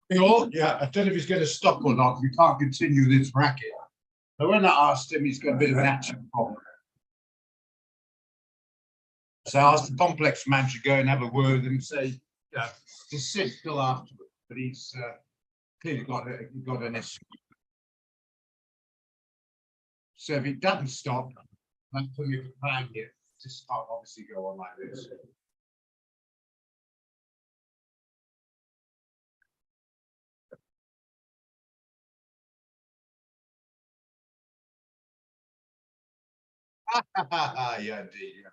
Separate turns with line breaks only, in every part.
Yeah, I don't know if he's going to stop or not. We can't continue this racket. So when I asked him, he's got a bit of an action problem. So I asked the complex manager to go and have a word with him and say, just sit still afterwards. But he's clearly got an issue. So if it doesn't stop, that's when you can plan it. Just obviously go on like this. Yeah, indeed. Yeah.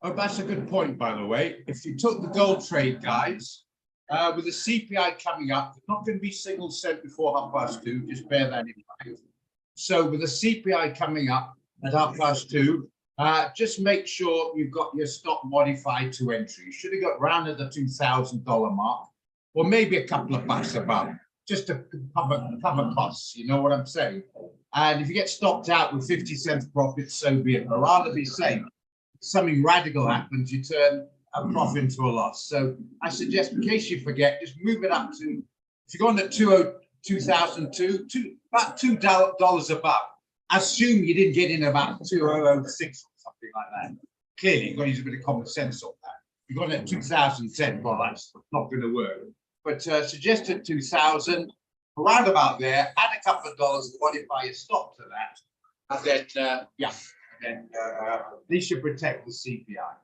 Oh, that's a good point, by the way. If you took the gold trade, guys, with the CPI coming up, it's not going to be single cent before 2:30. Just bear that in mind. So with the CPI coming up at 2:30, just make sure you've got your stop modified to entry. You should have got round at the $2,000 mark, or maybe a couple of bucks above, just to cover costs. You know what I'm saying? And if you get stopped out with 50 cents profit, so be it. But rather be safe. Something radical happens, you turn a profit into a loss. So I suggest, in case you forget, just move it up to, if you're going at 2002, about $2 above. Assume you didn't get in about 2006 or something like that. Clearly, you've got to use a bit of common sense on that. You've got it at 2010, well, that's not going to work. But suggest at 2000, around about there, add a couple of dollars, modify your stop to that, and then, then these should protect the CPI.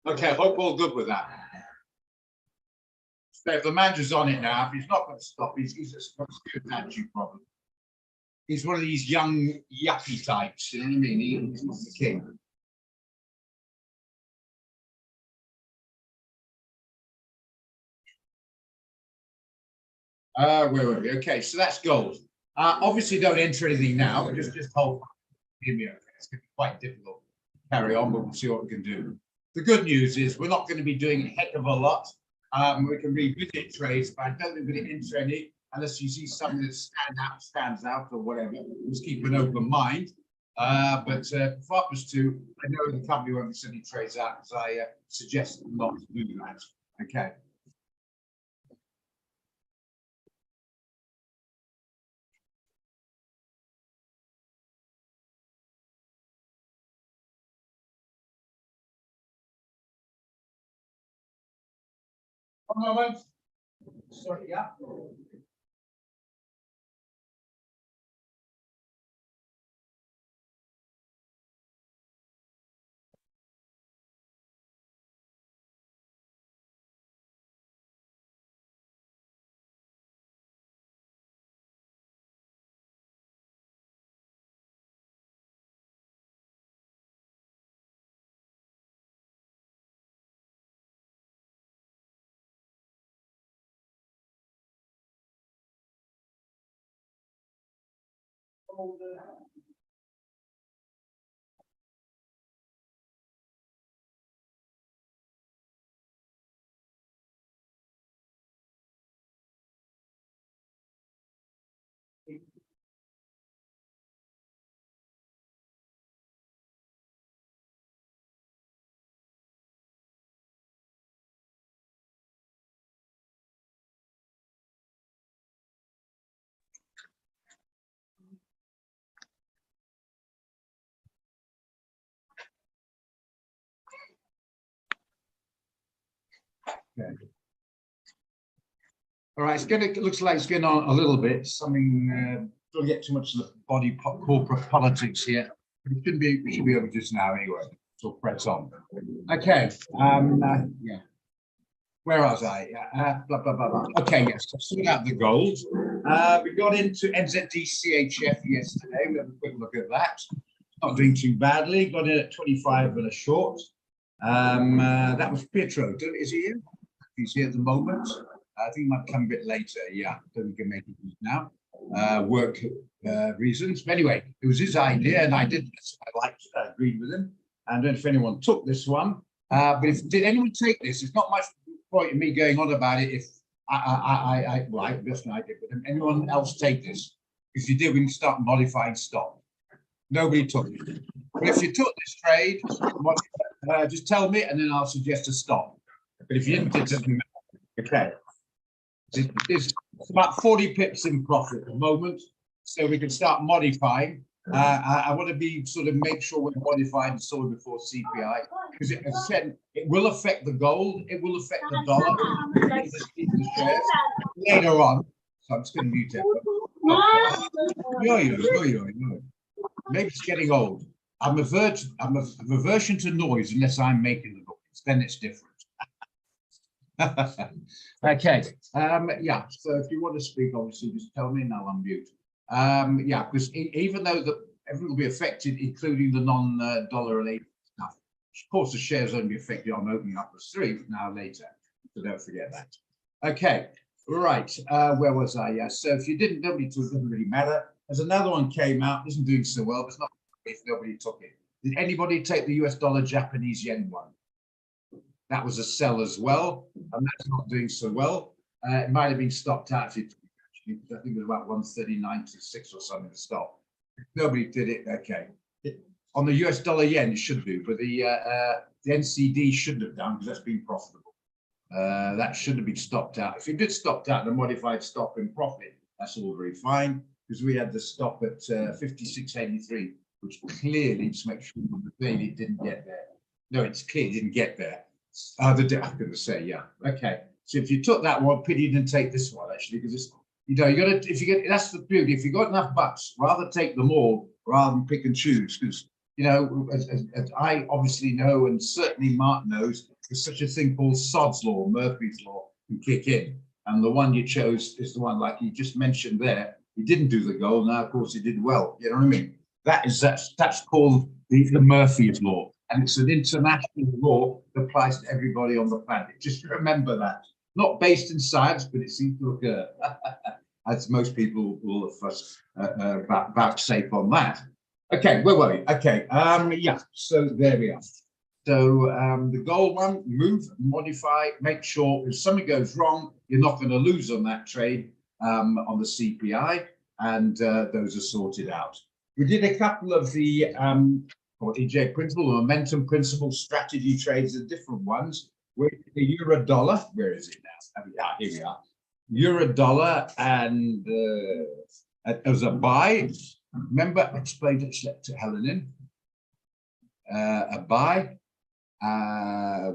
Okay, hope all good with that. So if the manager's on it now, if he's not going to stop, he's just got a serious attitude problem. He's one of these young yuppie types, you know what I mean? He's not the king. Where were we? Okay, so that's gold. Obviously, don't enter anything now. Just hold. It's going to be quite difficult to carry on, but we'll see what we can do. The good news is we're not going to be doing a heck of a lot. We can revisit trades, but I don't think we're going to enter any unless you see something that stands out or whatever. Just keep an open mind. But for us to, I know the company won't be sending trades out because I suggest not to do that. Okay. One moment. Sorry, yeah. Okay. All right, it looks like it's getting on a little bit. Something, don't get too much of the body corporate politics here. But it we should be over just now anyway. So press on. Okay. Yeah. Where was I? Blah, blah, blah, blah. Okay, yes. So sort out the gold. We got into NZD CHF yesterday. We have a quick look at that. Not doing too badly. Got in at 25 and a short. That was Pietro. Is he here? He's here at the moment. I think it might come a bit later. Yeah, don't think we can make it now. Work reasons. But anyway, it was his idea, and I agreed with him. And then if anyone took this one, but if did anyone take this? It's not much point in me going on about it. If well, I guess I did, but anyone else take this? If you did, we can start modifying stop. Nobody took it. But if you took this trade, just tell me, and then I'll suggest a stop. But if you didn't, it doesn't matter. Okay. It's about 40 pips in profit at the moment, so we can start modifying. I want to be sort of make sure we're modified and sold before CPI, because as I said, it will affect the gold, it will affect the dollar, the shares later on. So I'm just going to mute it. Maybe it's getting old. I'm aversion to noise unless I'm making the noise. Then it's different. Okay. Yeah. So if you want to speak, obviously, just tell me and I'll unmute. Yeah, because even though everything will be affected, including the non-dollar related stuff. Of course, the shares only be affected on opening up as 3 now later. So don't forget that. Okay. Right. Where was I? Yeah. So if you didn't, nobody took it, doesn't really matter. There's another one came out, isn't doing so well, but it's not if nobody took it. Did anybody take the US dollar Japanese yen one? That was a sell as well, and that's not doing so well. It might have been stopped out. Actually, I think it was about 139.6 or something to stop. If nobody did it. Okay. On the US dollar yen, it should do, but the NCD shouldn't have done because that's been profitable. That shouldn't have been stopped out. If it did stopped out, the modified stop in profit, that's all very fine because we had the stop at 56.83, which clearly, just make sure it didn't get there. No, it's clear it didn't get there. I'm going to say, yeah. Okay. So if you took that one, pity you didn't take this one actually, because it's, you know, you got to, if you get, that's the beauty. If you got enough bucks, rather take them all rather than pick and choose. Because, you know, as I obviously know, and certainly Mark knows, there's such a thing called Sod's Law, Murphy's Law, can kick in. And the one you chose is the one, like you just mentioned there. He didn't do the gold. Now, of course, he did well. You know what I mean? That's called the Murphy's Law. And it's an international law that applies to everybody on the planet. Just remember that. Not based in science, but it seems to occur. As most people will vouchsafe on that. Okay, where were we? Okay, yeah, so there we are. So the gold one, move, modify, make sure if something goes wrong, you're not going to lose on that trade on the CPI, and those are sorted out. We did a couple of the EJ principle, momentum principle, strategy trades, the different ones. With the euro dollar, where is it now? Here we are. Euro dollar, and as a buy. Remember, I explained it to Helen in a buy. A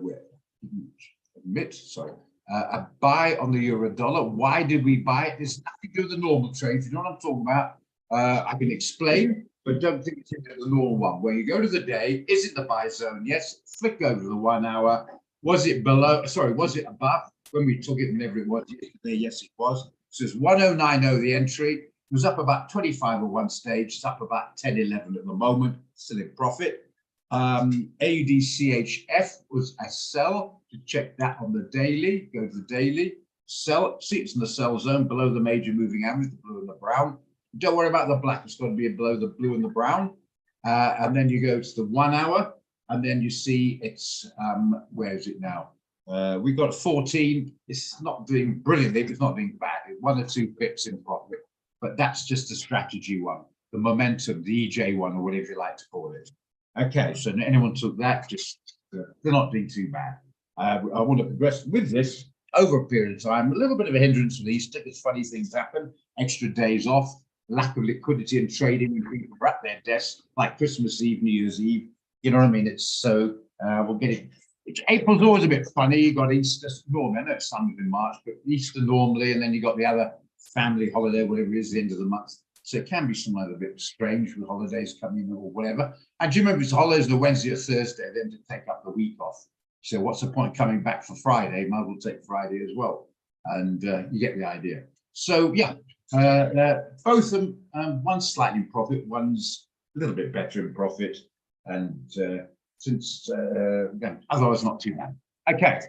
buy on the euro dollar. Why did we buy it? There's nothing to do with the normal trade. If you know what I'm talking about, I can explain, but don't think it's the normal one. Where you go to the day, is it the buy zone? Yes. Flick over the 1 hour. Was it below? Sorry, was it above when we took it? Whenever it was yesterday, yes, it was. So it's 1090 the entry. It was up about 25 at one stage. It's up about 10.11 at the moment. Still in profit. AUDCHF was a sell. To check that on the daily, go to the daily. Sell. See, it's in the sell zone below the major moving average, the blue and the brown. Don't worry about the black. It's got to be below the blue and the brown. And then you go to the 1 hour. And then you see it's, where is it now? We've got 14. It's not doing brilliantly, it's not doing bad. 1 or 2 pips in profit. But that's just a strategy one, the momentum, the EJ one, or whatever you like to call it. Okay, so anyone took that, just they're not doing too bad. I want to progress with this over a period of time. A little bit of a hindrance with Easter because funny things happen, extra days off, lack of liquidity and trading when people are at their desks, like Christmas Eve, New Year's Eve. You know what I mean? It's so we'll get it. April's always a bit funny. You got Easter normally. I know it's summer in March, but Easter normally, and then you got the other family holiday, whatever it is, the end of the month. So it can be somewhat a bit strange with holidays coming or whatever. And do you remember it's holidays on a Wednesday or Thursday, then to take up the week off? So what's the point coming back for Friday? Might as well take Friday as well, and you get the idea. So yeah, both of them. One's slightly in profit, one's a little bit better in profit. And since otherwise not too bad. Okay,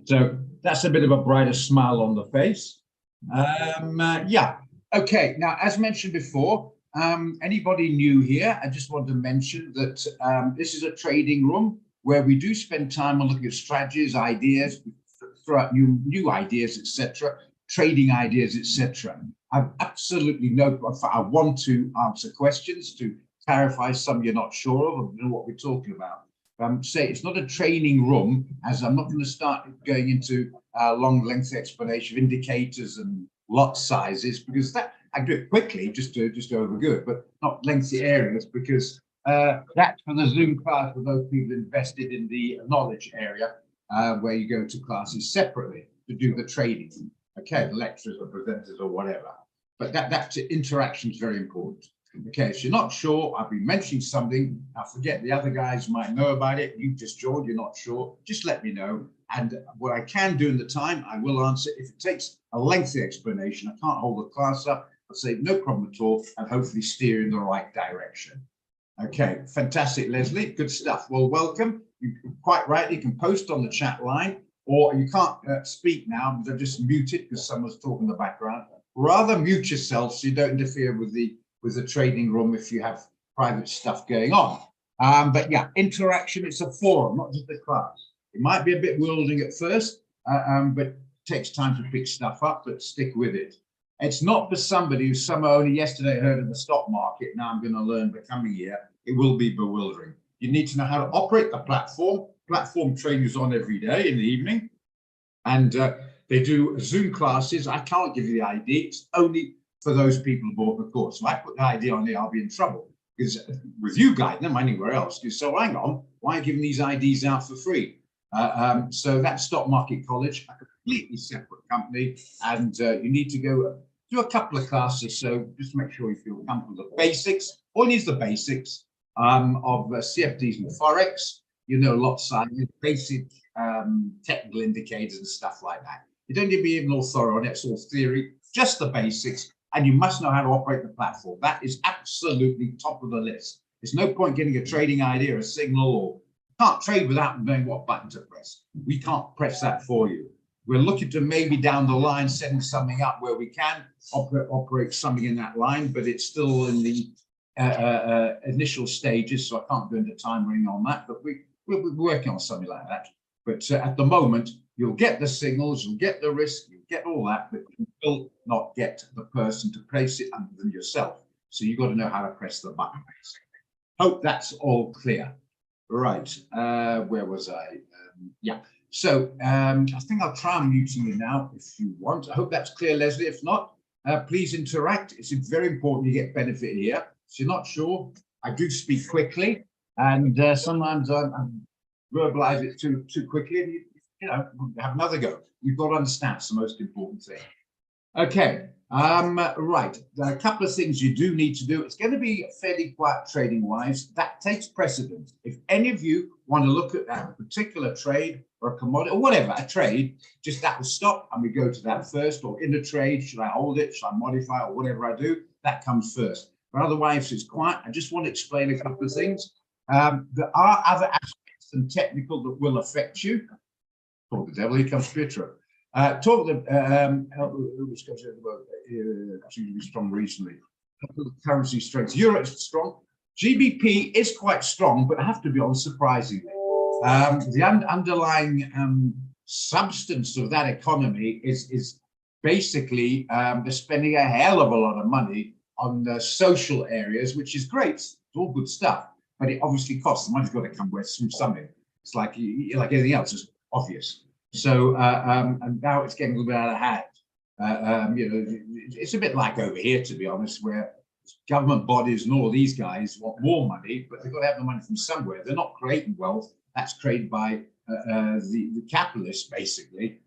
So that's a bit of a brighter smile on the face. Yeah. Okay. Now, as mentioned before, anybody new here, I just want to mention that this is a trading room where we do spend time on looking at strategies, ideas, throw out new ideas, etc., trading ideas, etc. I've absolutely no. I want to answer questions to clarify some you're not sure of and know what we're talking about. Say it's not a training room, as I'm not going to start going into long length explanation of indicators and lot sizes, because that I do it quickly just to overdo it, but not lengthy areas, because that's for the Zoom class for those people invested in the knowledge area, where you go to classes separately to do the trading. Okay, the lecturers or presenters or whatever. But that interaction is very important. Okay, if you're not sure, I've been mentioning something, I forget the other guys might know about it, you've just joined, you're not sure, just let me know. And what I can do in the time, I will answer. If it takes a lengthy explanation, I can't hold the class up, I'll say no problem at all, and hopefully steer in the right direction. Okay, fantastic, Leslie, good stuff. Well, welcome. You quite rightly can post on the chat line, or you can't speak now, because I've just muted because someone's talking in the background. Rather mute yourself so you don't interfere with the trading room if you have private stuff going on. But yeah, interaction, it's a forum, not just a class. It might be a bit wielding at first, but it takes time to pick stuff up, but stick with it. It's not for somebody who somehow only yesterday heard of the stock market, now I'm going to learn the coming year. It will be bewildering. You need to know how to operate the platform. Platform training is on every day in the evening. And they do Zoom classes. I can't give you the ID. It's only for those people who bought the course. If I put the ID on there, I'll be in trouble, because with you guiding them anywhere else, because so hang on, why are you giving these IDs out for free? So that's Stock Market College, a completely separate company, and you need to go do a couple of classes. So just make sure you feel comfortable. The basics, all needs the basics of CFDs and Forex. You know, lot sizes, basic technical indicators and stuff like that. You don't need to be even all thorough on it. It's all theory, just the basics. And you must know how to operate the platform. That is absolutely top of the list. There's no point getting a trading idea, a signal, or you can't trade without knowing what button to press. We can't press that for you. We're looking to maybe down the line setting something up where we can operate something in that line, but it's still in the initial stages, so I can't go into time running on that. But we're working on something like that. But at the moment, you'll get the signals, you'll get the risk, you'll get all that, but you will not get the person to place it other than yourself. So you've got to know how to press the button. Hope that's all clear. Right, where was I? Yeah, so I think I'll try and mute you now if you want. I hope that's clear, Leslie. If not, please interact. It's very important you get benefit here. If you're not sure, I do speak quickly, and sometimes I verbalize it too quickly, and you know, have another go. You've got to understand, it's the most important thing. Okay, right. There are a couple of things you do need to do. It's going to be fairly quiet trading wise. That takes precedence. If any of you want to look at that particular trade or a commodity or whatever, a trade, just that will stop and we go to that first. Or in a trade, should I hold it? Should I modify it? Or whatever I do, that comes first. But otherwise, it's quiet. I just want to explain a couple of things. There are other aspects than technical that will affect you. Oh, the devil, here comes Pietro. Talk the which comes actually strong recently. Currency strength. Euro is strong. GBP is quite strong, but I have to be honest, surprisingly. The underlying substance of that economy is basically they're spending a hell of a lot of money on the social areas, which is great. It's all good stuff, but it obviously costs. The money's got to come from something. It's like anything else, it's obvious. So and now it's getting a little bit out of hand. You know, it's a bit like over here, to be honest, where government bodies and all these guys want more money, but they've got to have the money from somewhere. They're not creating wealth. That's created by the capitalists, basically,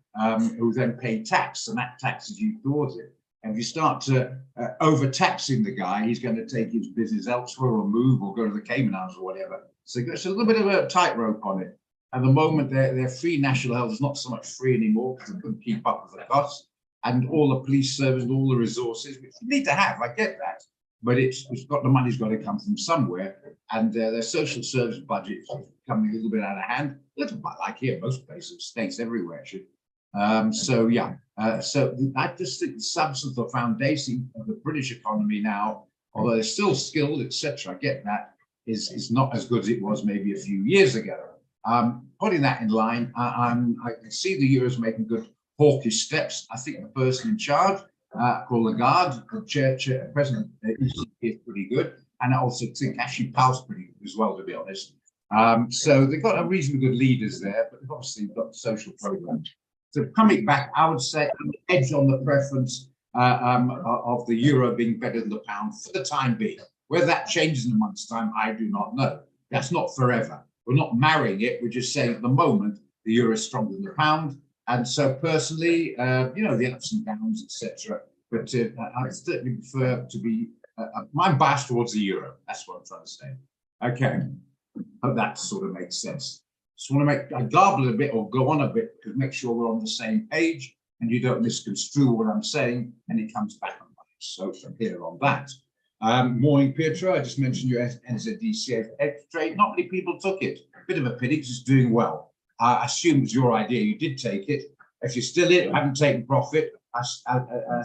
who then pay tax, and that taxes you towards it. And if you start to overtaxing the guy, he's going to take his business elsewhere or move or go to the Cayman Islands or whatever. So it's a little bit of a tightrope on it. At the moment, their free national health is not so much free anymore because they couldn't keep up with the costs, and all the police service and all the resources, which you need to have. I get that, but it's got the money's got to come from somewhere, and their social service budget is coming a little bit out of hand. A little bit like here, most places, states everywhere should. So yeah, so I just think the substance, the foundation of the British economy now, although they're still skilled, etc., I get that, is not as good as it was maybe a few years ago. Putting that in line, I can see the euro's making good hawkish steps. I think the person in charge, called Lagarde, the president, is pretty good, and I also think Ashley Powell's pretty good as well, to be honest. So they've got a reasonably good leaders there, but they've obviously got social programs. So coming back, I would say an edge on the preference of the euro being better than the pound for the time being. Whether that changes in a month's time, I do not know. That's not forever. We're not marrying it. We're just saying at the moment the euro is stronger than the pound, and so personally, the ups and downs, etc. But I certainly prefer to be. I'm biased towards the euro. That's what I'm trying to say. Okay, hope that sort of makes sense. Just want to I garble a bit or go on a bit to make sure we're on the same page and you don't misconstrue what I'm saying and it comes back on. So from here on that. Morning, Pietro. I just mentioned your NZDCF trade. Not many people took it. Bit of a pity because it's doing well. I assume it's your idea. You did take it. If you're still in, haven't taken profit, I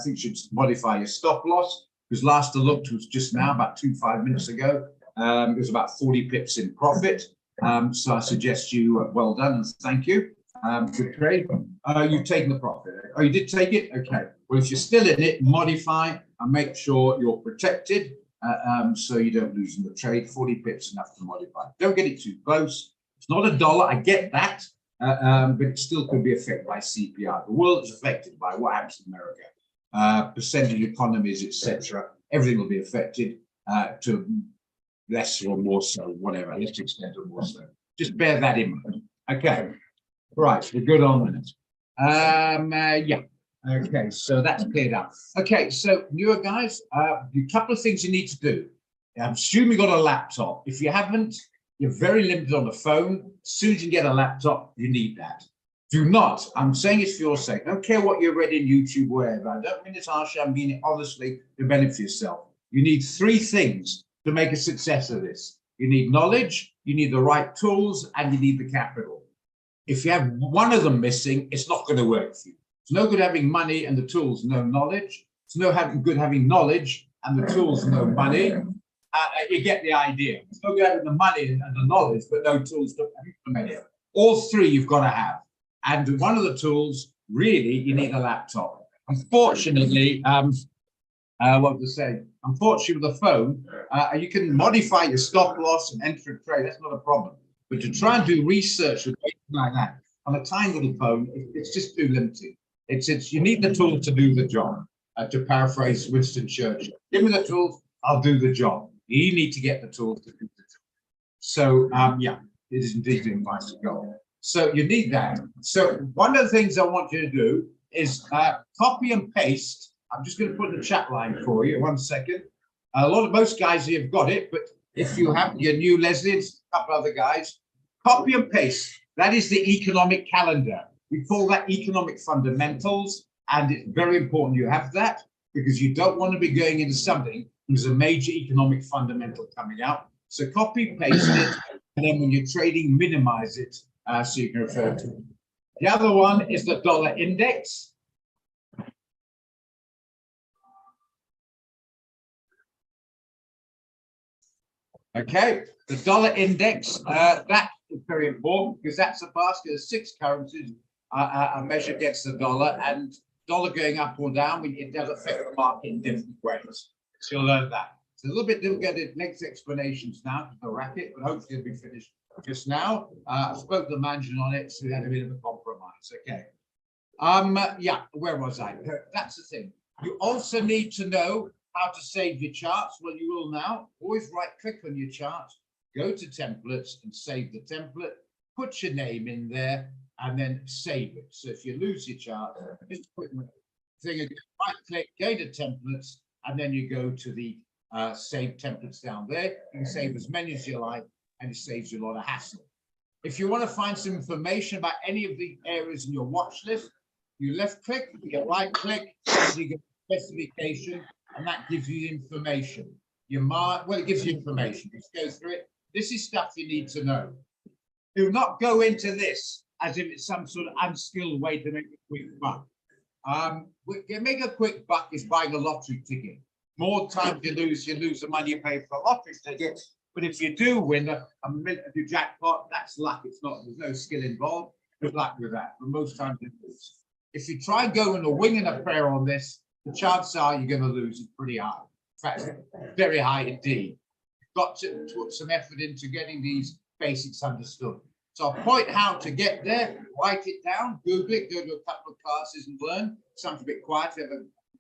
think you should modify your stop loss, because last I looked was just now, about 5 minutes ago. It was about 40 pips in profit. So I suggest you well done and thank you. Good trade. You've taken the profit. Oh, you did take it? Okay. Well, if you're still in it, modify and make sure you're protected so you don't lose in the trade. 40 pips enough to modify. Don't get it too close. It's not a dollar. I get that. But it still could be affected by CPI. The world is affected by what happens in America. Percentage economies, etc. Everything will be affected to less or more so, whatever, less extent or more so. Just bear that in mind. Okay. Right, we're good on that. Yeah. Okay, so that's cleared up. Okay, so newer guys, a couple of things you need to do. I'm assuming you got a laptop. If you haven't, you're very limited on the phone. As soon as you get a laptop, you need that. Do not, I'm saying it for your sake. I don't care what you read in YouTube, wherever. I don't mean it harshly, I mean it honestly to benefit yourself. You need 3 things to make a success of this. You need knowledge, you need the right tools, and you need the capital. If you have one of them missing, it's not going to work for you. It's no good having money and the tools, no knowledge. It's no good having knowledge and the tools, no money. You get the idea. It's no good having the money and the knowledge, but no tools to implement it. All 3 you've got to have. And one of the tools, really, you need a laptop. Unfortunately, what was I saying? Unfortunately, with the phone, you can modify your stop loss and enter a trade. That's not a problem. But to try and do research with anything like that on a tiny little phone, it's just too limited. You need the tool to do the job. To paraphrase Winston Churchill, give me the tools, I'll do the job. You need to get the tools to do the job. So yeah, it is indeed the advice to go. So you need that. So one of the things I want you to do is copy and paste. I'm just going to put in the chat line for you. 1 second. Most guys here have got it, but if you have your new Leslie, a couple other guys, copy and paste. That is the economic calendar. We call that economic fundamentals, and it's very important you have that because you don't want to be going into something there's a major economic fundamental coming out. So copy, paste it, and then when you're trading, minimize it so you can refer to it. The other one is the dollar index. Okay, the dollar index, that is very important because that's a basket of 6 currencies are measured against the dollar, and dollar going up or down, it does affect the market in different ways. So you'll learn that. It's a little bit, we'll get the next explanations now to the racket, but hopefully it'll be finished just now. I spoke to the manager on it, so we had a bit of a compromise. Okay. Yeah, where was I? That's the thing. You also need to know how to save your charts. Well, you will now. Always right-click on your chart, go to templates and save the template, put your name in there, and then save it. So if you lose your chart, just put thing again, right-click, go to templates, and then you go to the save templates down there. You can save as many as you like, and it saves you a lot of hassle. If you want to find some information about any of the areas in your watch list, you left-click, you right-click, you go to specification, and that gives you information. well, it gives you information. Just go through it. This is stuff you need to know. Do not go into this as if it's some sort of unskilled way to make a quick buck. Make a quick buck is buying a lottery ticket. More times you lose the money you pay for a lottery ticket. But if you do win a jackpot, that's luck. There's no skill involved. Good luck with that. But most times you lose. If you try going a wing and a prayer on this, the chances are you're going to lose it pretty high. In fact, very high indeed. You've got to put some effort into getting these basics understood. So I'll point how to get there, write it down, Google it, go to a couple of classes and learn. Something a bit quiet,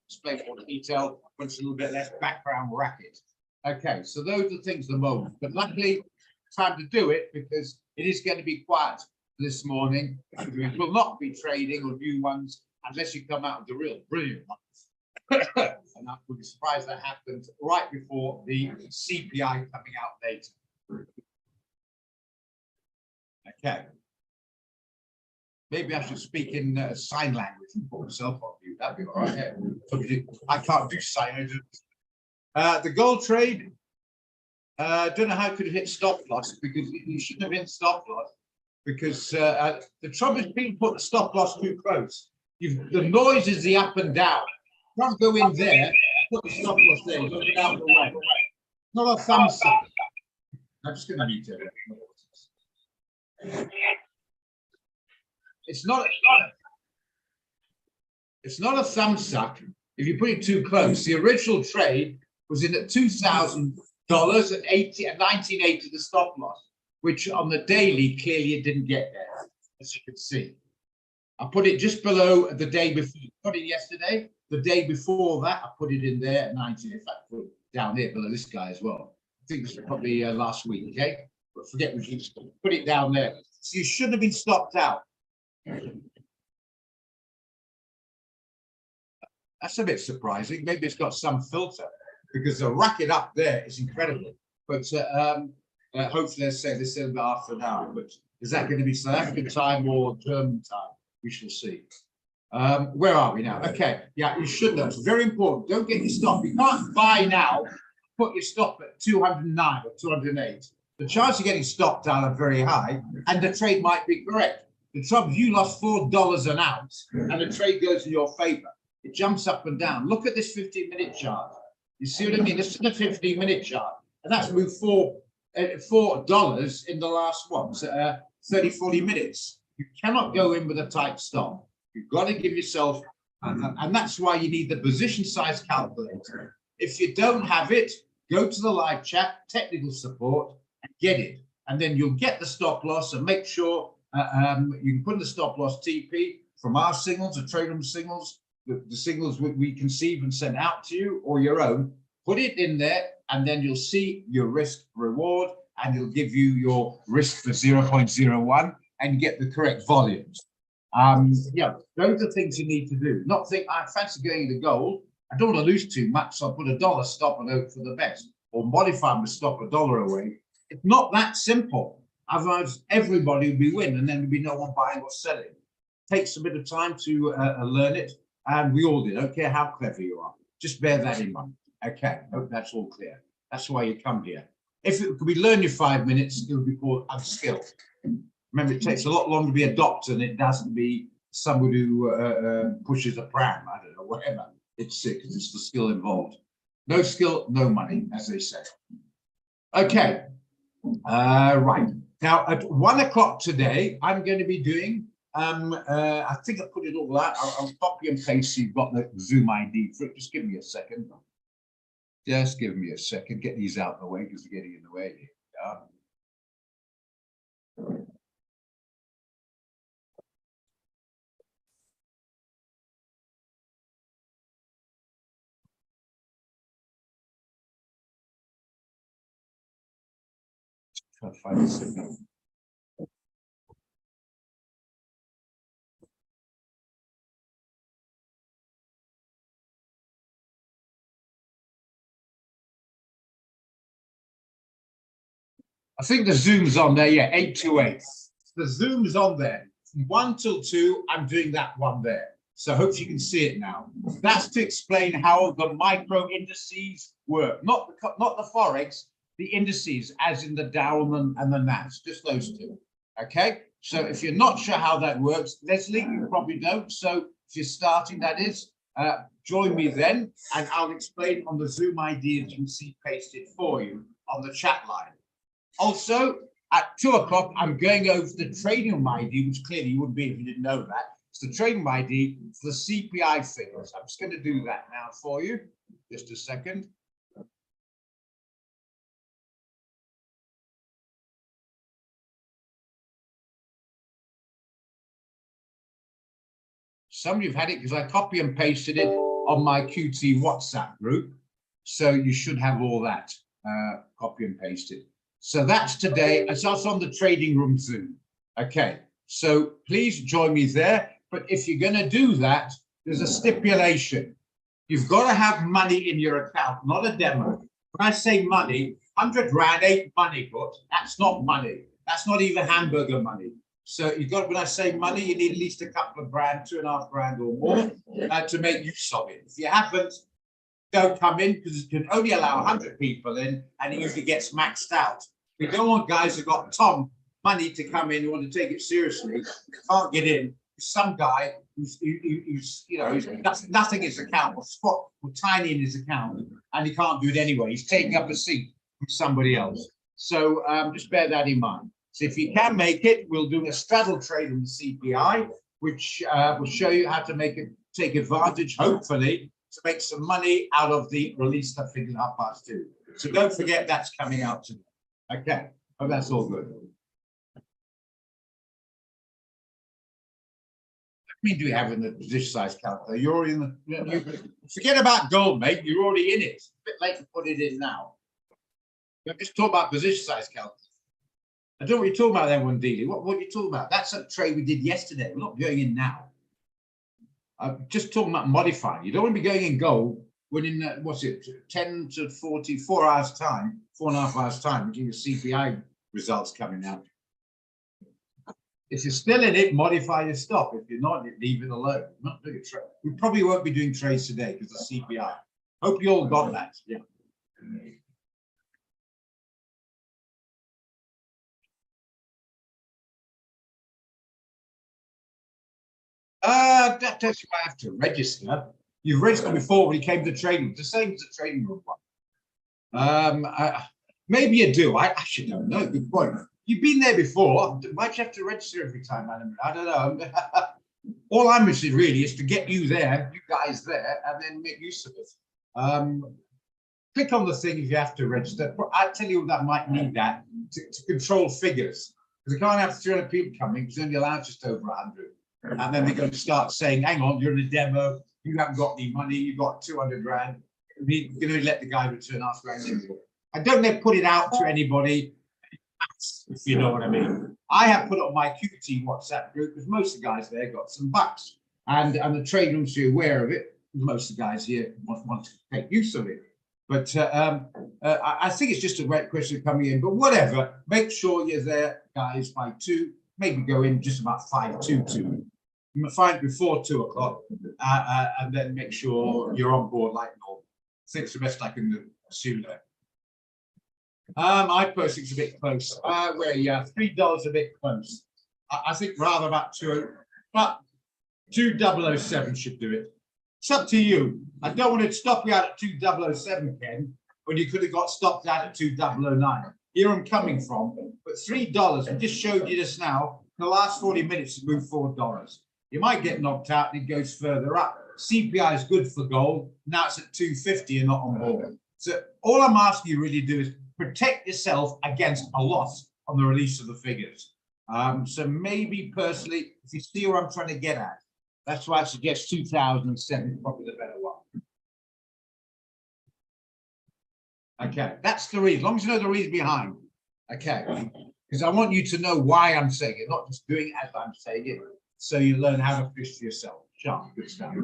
explain more detail, but it's a little bit less background racket. Okay, so those are the things at the moment. But luckily, time to do it because it is going to be quiet this morning. We will not be trading or new ones unless you come out with the real brilliant ones. And I would be surprised that happened right before the CPI coming out later. Okay. Maybe I should speak in sign language and put myself on mute. That'd be all right. Yeah. I can't do sign language. The gold trade, don't know how it could have hit stop loss because you shouldn't have hit stop loss because the trouble is people put the stop loss too close. The noise is the up and down. You can't go in there, put the stop loss there, you look it out the way. Not a thumbs up. I'm just going to need to. It's not a thumb suck if you put it too close. The original trade was in at $2,000 at 1980 the stop loss, which on the daily clearly it didn't get there, as you can see. I put it just below the day before. I put it yesterday. The day before that, I put it in there at 19. In fact, I put it down here below this guy as well. I think this was probably last week. Okay, but forget what you put it down there. So you shouldn't have been stopped out. That's a bit surprising. Maybe it's got some filter because the racket up there is incredible. But hopefully, let's say this in about half an hour. But is that going to be South African time or German time? We shall see. Where are we now? Okay, yeah, you should know. It's very important. Don't get your stop. You can't buy now. Put your stop at 209 or 208. The chance of getting stopped out are very high, and the trade might be correct. The trouble, you lost $4 an ounce, and the trade goes in your favor. It jumps up and down. Look at this 15-minute chart. You see what I mean? This is a 15-minute chart, and that's moved $4 in the last 30, 40 minutes. You cannot go in with a tight stop. You've got to give yourself, and that's why you need the position size calculator. If you don't have it, go to the live chat, technical support, and get it. And then you'll get the stop loss and make sure you can put in the stop loss TP from our signals, the trade room signals, the signals we conceive and send out to you or your own. Put it in there, and then you'll see your risk reward, and it'll give you your risk for 0.01 and get the correct volumes. Yeah, those are things you need to do. Not think I fancy going into gold. I don't want to lose too much, so I'll put $1 stop and hope for the best, or modify my stop $1 away. It's not that simple. Otherwise, everybody would be win, and then there'd be no one buying or selling. It takes a bit of time to learn it, and we all did. I don't care how clever you are. Just bear that in mind. Okay, hope that's all clear. That's why you come here. If we learn you 5 minutes, it would be called unskilled. Remember, it takes a lot longer to be a doctor than it does to be somebody who pushes a pram. I don't know, whatever. It's sick because it's the skill involved. No skill, no money, as they say. Okay, right. Now, at 1 o'clock today, I'm going to be doing, I think I put it all out. I'll copy and paste so you've got the Zoom ID for it. Just give me a second. Just give me a second. Get these out of the way because they're getting in the way here. Try to find the signal. I think the Zoom's on there, yeah, 8 to 8. The Zoom's on there. From 1 till 2, I'm doing that one there. So I hope you can see it now. That's to explain how the micro indices work, not the Forex, the indices, as in the Dow and the NAS, just those two. Okay, so if you're not sure how that works, Leslie, you probably don't. So if you're starting, that is, join me then, and I'll explain on the Zoom ID that you can see pasted for you on the chat line. Also, at 2 o'clock, I'm going over the trading ID, which clearly you wouldn't be if you didn't know that. It's the trading ID for the CPI figures. I'm just going to do that now for you. Just a second. Some of you have had it because I copy and pasted it on my QT WhatsApp group. So you should have all that copy and pasted. So that's today. It's also on the trading room Zoom. Okay, so please join me there. But if you're going to do that, there's a stipulation. You've got to have money in your account, not a demo. When I say money, 100 Rand ain't money, but that's not money. That's not even hamburger money. So you've got, when I say money, you need at least a couple of grand, 2.5 grand or more to make use of it. If you haven't, don't come in because it can only allow 100 people in and it usually gets maxed out. We don't want guys who've got money to come in who want to take it seriously, can't get in. Some guy who's you know, he's nothing in his account or tiny in his account and he can't do it anyway. He's taking up a seat from somebody else. So just bear that in mind. So if you can make it, we'll do a straddle trade on the CPI, which will show you how to take advantage, hopefully, to make some money out of the release that figure 2:30. So don't forget that's coming out today. Okay, hope that's all good. What do we have in the position size calculator? You're already in the. Forget about gold, mate. You're already in it. It's a bit late to put it in now. We're just talking about position size calculator. I don't know what you're talking about there, one dealing. What are you talking about? That's a trade we did yesterday. We're not going in now. I'm just talking about modifying. You don't want to be going in gold when in, what's it, 10 to 44 hours time, 4.5 hours time, we give you CPI results coming out. If you're still in it, modify your stop. If you're not, leave it alone. Not doing a trade. We probably won't be doing trades today because of CPI. Hope you all got that. Yeah. That tells you I have to register. You've registered before when you came to trading. It's the same as the trading room one. Maybe you do. I actually don't know. Good point. You've been there before. Why'd you have to register every time, Adam? I don't know. All I'm interested really is to get you there, you guys there, and then make use of it. Click on the thing if you have to register. I'll tell you that might need that to control figures. Because we can't have 300 people coming because only allowed just over 100. And then they're going to start saying, hang on, you're in a demo, you haven't got any money, you've got 200 grand. We're going to let the guy return half grand. I don't know, put it out to anybody, if you know what I mean. I have put it on my QT WhatsApp group because most of the guys there got some bucks. And the trade rooms are aware of it. Most of the guys here want to take use of it. But I think it's just a great question of coming in. But whatever, make sure you're there, guys, by 2. Maybe go in just about 5:22. You might find it before 2 o'clock, and then make sure you're on board like normal. I think it's the best I can assume there. I personally think it's a bit close. Where yeah, $3 a bit close. I think rather about 2007 should do it. It's up to you. I don't want to stop you out at 2007, Ken, when you could have got stopped out at 2009. Here I'm coming from, but $3, I just showed you this now, the last 40 minutes to move $4. You might get knocked out and it goes further up. CPI is good for gold. Now it's at 250 and not on board. So all I'm asking you really to do is protect yourself against a loss on the release of the figures. So maybe personally, if you see where I'm trying to get at, that's why I suggest 2007 is probably the better one. Okay, that's the reason. As long as you know the reason behind. Okay, because I want you to know why I'm saying it, not just doing it as I'm saying it. So you learn how to fish for yourself. Sharp, good stuff.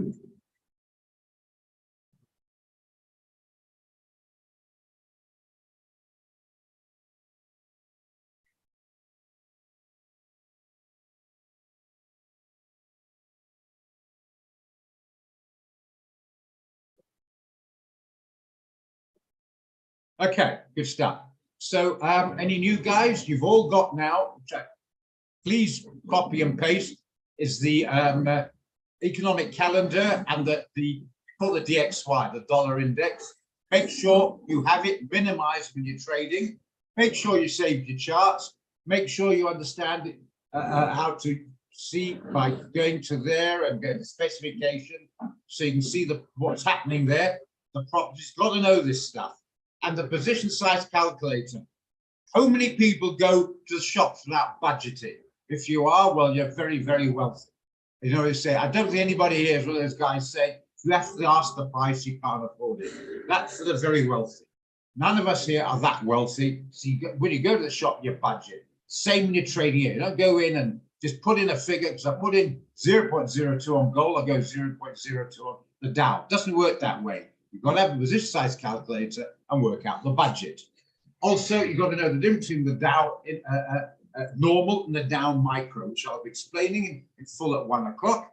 Okay, good stuff. So any new guys, you've all got now, please copy and paste, is the economic calendar and the call it DXY, the dollar index. Make sure you have it minimized when you're trading. Make sure you save your charts. Make sure you understand it, how to see by going to there and get the specification so you can see what's happening there. The property's got to know this stuff. And the position size calculator. How many people go to the shops without budgeting? If you are, well, you're very, very wealthy. You know, they say, I don't think anybody here is one of those guys say, you have to ask the price, you can't afford it. That's for the very wealthy. None of us here are that wealthy. So when you go to the shop, you budget. Same when you're trading here. You don't go in and just put in a figure, because I put in 0.02 on gold, I go 0.02 on the Dow. It doesn't work that way. You've got to have a position size calculator and work out the budget. Also, you've got to know the difference between the Dow normal and the Dow micro, which I'll be explaining in full at 1 o'clock,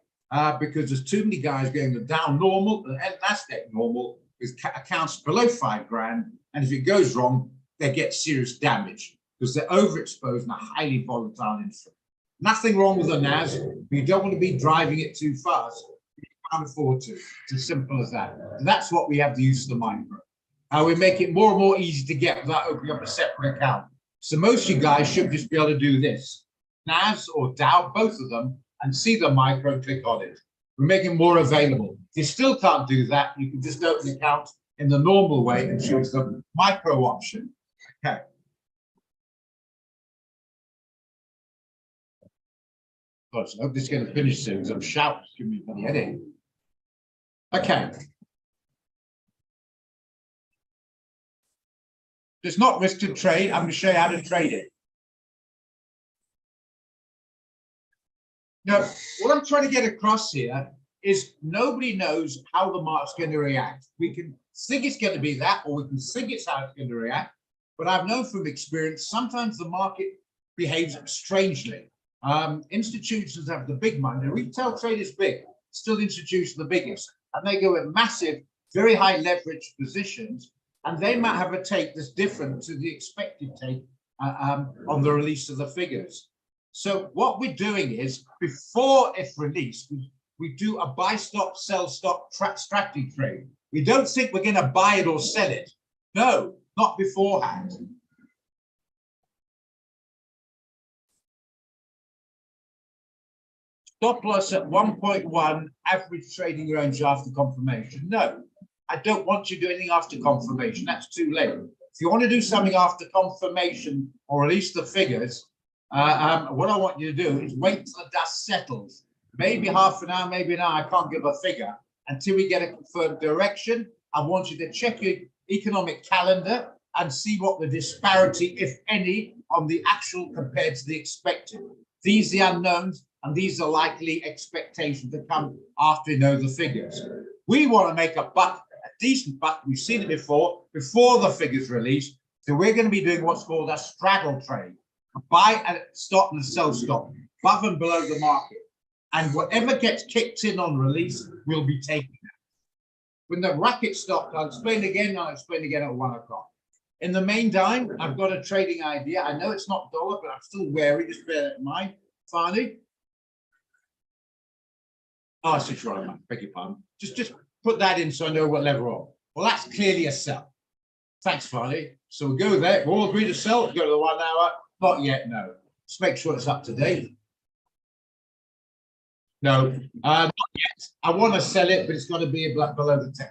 because there's too many guys going the Dow normal and Nasdaq normal is accounts below 5 grand, and if it goes wrong, they get serious damage because they're overexposed in a highly volatile instrument. Nothing wrong with the NAS, but you don't want to be driving it too fast. You can't afford to. It's as simple as that. And that's what we have to use the micro. We make it more and more easy to get without opening up a separate account. So most of you guys should just be able to do this. NAS or Dow, both of them, and see the micro and click on it. We're making it more available. If you still can't do that, you can just open the account in the normal way and choose the micro option. Okay. I hope this is going to finish soon because I'm shouting. Give me a bloody headache. Okay. It's not risk to trade. I'm going to show you how to trade it. Now, what I'm trying to get across here is nobody knows how the market's going to react. We can think it's going to be that, or we can think it's how it's going to react. But I've known from experience, sometimes the market behaves strangely. Institutions have the big money. Retail trade is big. Still, institutions are the biggest. And they go with massive, very high leverage positions. And they might have a take that's different to the expected take on the release of the figures. So what we're doing is, before it's released, we do a buy stop, sell stop strategy trade. We don't think we're going to buy it or sell it. No, not beforehand. Stop loss at 1.1 average trading range after confirmation. No, I don't want you to do anything after confirmation. That's too late. If you want to do something after confirmation or release the figures, what I want you to do is wait till the dust settles. Maybe half an hour, maybe an hour. I can't give a figure until we get a confirmed direction. I want you to check your economic calendar and see what the disparity, if any, on the actual compared to the expected. These are the unknowns, and these are likely expectations that come after you know the figures. We want to make a buck, a decent buck. We've seen it before the figures released. So we're going to be doing what's called a straddle trade. A buy and stop and sell stop, above and below the market. And whatever gets kicked in on release will be taken out. When the racket stopped, I'll explain again at 1 o'clock. In the meantime, I've got a trading idea. I know it's not dollar, but I'm still wary. Just bear that in mind. Finally. Oh, I switched right on. Beg your pardon. Just put that in so I know what level we're on. Well, that's clearly a sell. Thanks, Farley. So we'll go there. We'll all agree to sell. Go to the 1 hour. Not yet, no. Just make sure it's up to date. No, not yet. I want to sell it, but it's got to be below the 10.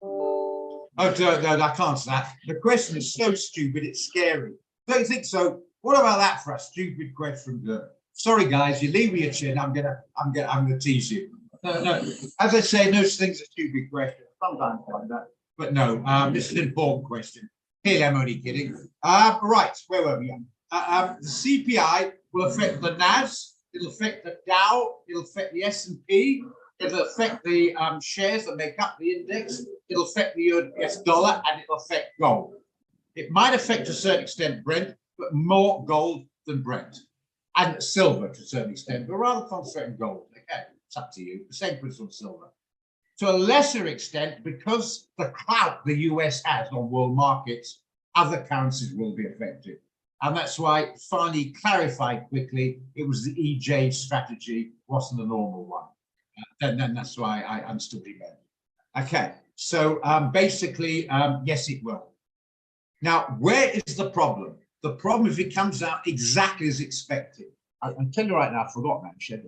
Oh, no, I can't say that. The question is so stupid, it's scary. Don't you think so? What about that for a stupid question? Sorry, guys, you leave me your chin. I'm gonna tease you. No. As I say, no such thing as a stupid question. Sometimes like that, but no. This is an important question. Here, I'm only kidding. Right, where were we? The CPI will affect the NAS. It'll affect the Dow. It'll affect the S&P. It'll affect the shares that make up the index. It'll affect the US dollar, and it'll affect gold. It might affect to a certain extent Brent, but more gold than Brent, and silver to a certain extent, but rather concentrate on gold. Okay, it's up to you. The same principle on silver. To a lesser extent, because the clout the US has on world markets, other currencies will be affected. And that's why it finally clarified quickly it was the EJ strategy, wasn't the normal one. Then that's why I understood it better. Okay, so basically, yes, it will. Now, where is the problem? The problem if it comes out exactly as expected. I'll tell you right now, I forgot that shit.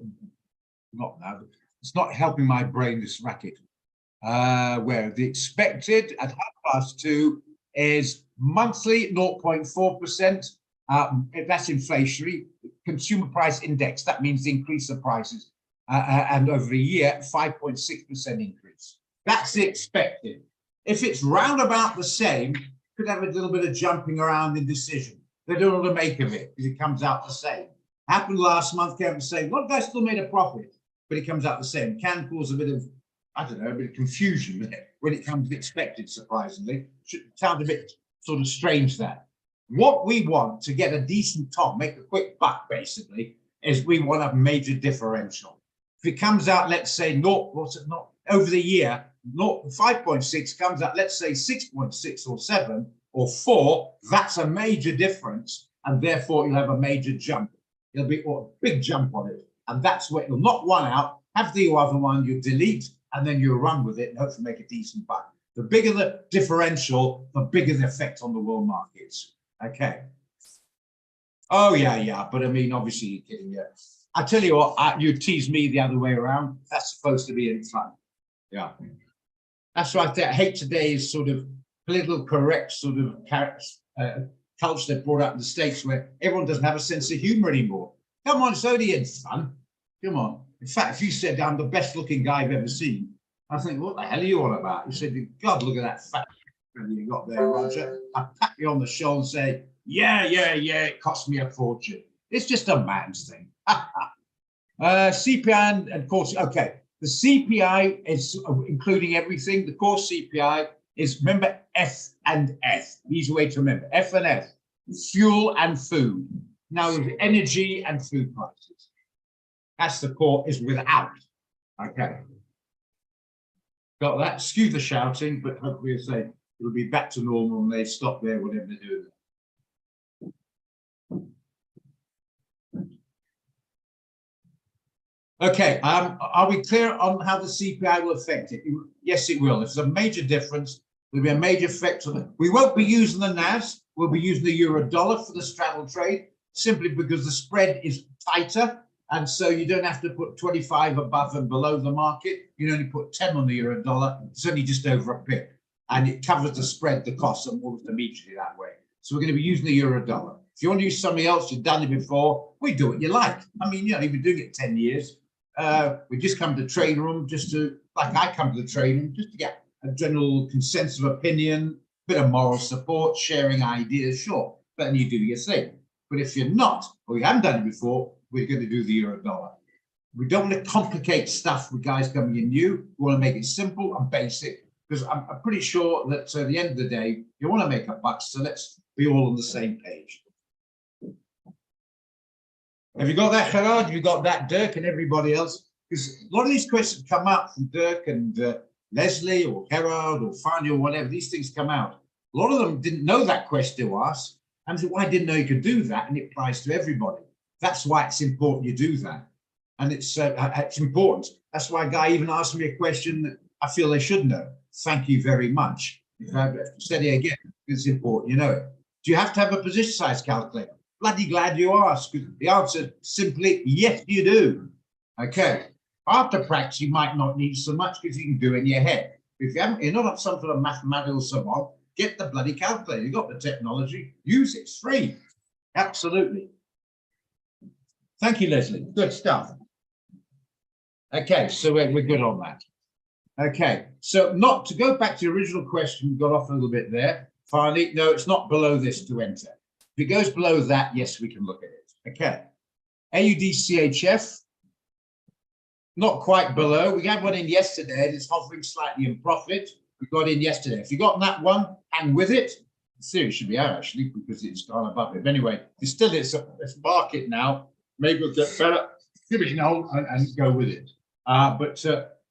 Not now. It's not helping my brain, this racket. Where the expected at 2:30 is monthly 0.4%. That's inflationary. Consumer price index, that means the increase of prices. And over a year, 5.6% increase. That's the expected. If it's round about the same, could have a little bit of jumping around in decision. They don't know what to make of it because it comes out the same. Happened last month, Kevin saying, well, guys still made a profit, but it comes out the same. Can cause a bit of, I don't know, a bit of confusion when it comes to expected, surprisingly. Should sound a bit sort of strange that. What we want to get a decent top, make a quick buck, basically, is we want a major differential. If it comes out, let's say, not over the year, 5.6 comes out, let's say 6.6 or 7 or 4, that's a major difference, and therefore you'll have a major jump. It'll be a big jump on it, and that's where you'll knock one out, have the other one, you delete, and then you run with it and hopefully make a decent buck. The bigger the differential, the bigger the effect on the world markets. Okay. Oh, yeah, but I mean, obviously you're kidding. Yeah. I tell you what, you tease me the other way around. That's supposed to be in fun. Yeah. That's right. I hate today's sort of political correct sort of culture that brought up in the States where everyone doesn't have a sense of humor anymore. Come on, it's only in fun. Come on. In fact, if you said I'm the best looking guy I've ever seen, I think, what the hell are you on about? You said, God, look at that fat you got there, Roger. I pat you on the shoulder and say, yeah, it cost me a fortune. It's just a man's thing. CPI and of course, okay. The CPI is including everything. The core CPI is, remember, F and F. Easy way to remember. F and F. Fuel and food. Now, with energy and food prices. That's the core, is without. Okay. Got that? Excuse the shouting, but hopefully it'll be back to normal and they stop there, whatever they're doing. Okay, are we clear on how the CPI will affect it? Yes, it will. If there's a major difference, there'll be a major effect on it. We won't be using the NAS. We'll be using the euro dollar for the straddle trade, simply because the spread is tighter. And so you don't have to put 25 above and below the market. You only put 10 on the euro dollar. It's only just over a pip. And it covers the spread, the costs, almost immediately that way. So we're going to be using the euro dollar. If you want to use something else, you've done it before, we do what you like. I mean, you've been doing it 10 years. We just come to the trade room just to, like I come to the trade room, just to get a general consensus of opinion, bit of moral support, sharing ideas, sure. But then you do your thing. But if you're not, or you haven't done it before, we're going to do the euro dollar. We don't want to complicate stuff with guys coming in new. We want to make it simple and basic, because I'm pretty sure that at the end of the day, you want to make a buck, so let's be all on the same page. Have you got that, Gerard? Have you got that, Dirk, and everybody else? Because a lot of these questions come out from Dirk and Leslie or Gerard or Fanny or whatever. These things come out. A lot of them didn't know that question to ask. And said, well, I didn't know you could do that. And it applies to everybody. That's why it's important you do that. And it's important. That's why a guy even asked me a question that I feel they should know. Thank you very much. If I said it again, it's important you know it. Do you have to have a position size calculator? Bloody glad you asked. The answer simply, yes, you do. Okay. After practice, you might not need so much because you can do it in your head. If you haven't, you're not some sort of mathematical savant, get the bloody calculator. You've got the technology, use it. It's free. Absolutely. Thank you, Leslie. Good stuff. Okay, so we're good on that. Okay, so not to go back to the original question, we got off a little bit there. Finally, no, it's not below this to enter. If it goes below that, yes, we can look at it. Okay. AUD-CHF, not quite below. We had one in yesterday, and it's hovering slightly in profit. We got in yesterday. If you got that one, hang with it. The series should be out, actually, because it's gone above it. But anyway, it's still it's market now. Maybe we'll get better. Give it an hold and go with it. But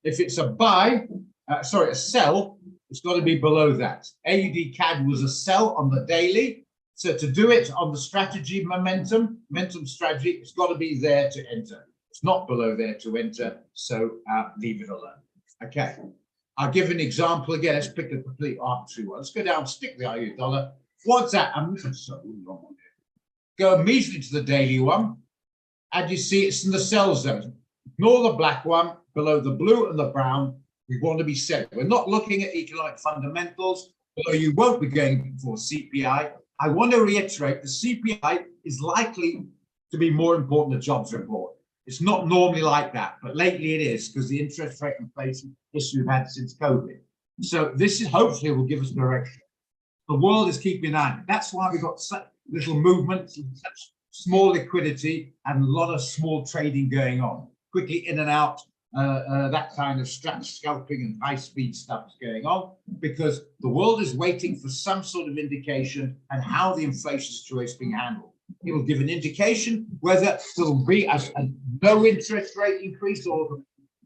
If it's a buy, a sell, it's got to be below that. AUD CAD was a sell on the daily. So to do it on the strategy momentum strategy, it's got to be there to enter. It's not below there to enter. So leave it alone. Okay. I'll give an example again. Let's pick a complete arbitrary one. Let's go down, stick the IU dollar. What's that? I'm so wrong on it. Go immediately to the daily one, and you see it's in the sell zone. Ignore the black one, below the blue and the brown. We want to be selling. We're not looking at economic fundamentals, although you won't be going for CPI. I want to reiterate the CPI is likely to be more important than jobs report. It's not normally like that, but lately it is because the interest rate inflation issue we've had since COVID. So this is hopefully will give us direction. The world is keeping an eye on it. That's why we've got such little movements, such small liquidity, and a lot of small trading going on. Quickly in and out, that kind of scalping and high-speed stuff is going on because the world is waiting for some sort of indication and how the inflation situation is being handled. It will give an indication whether there will be a no interest rate increase or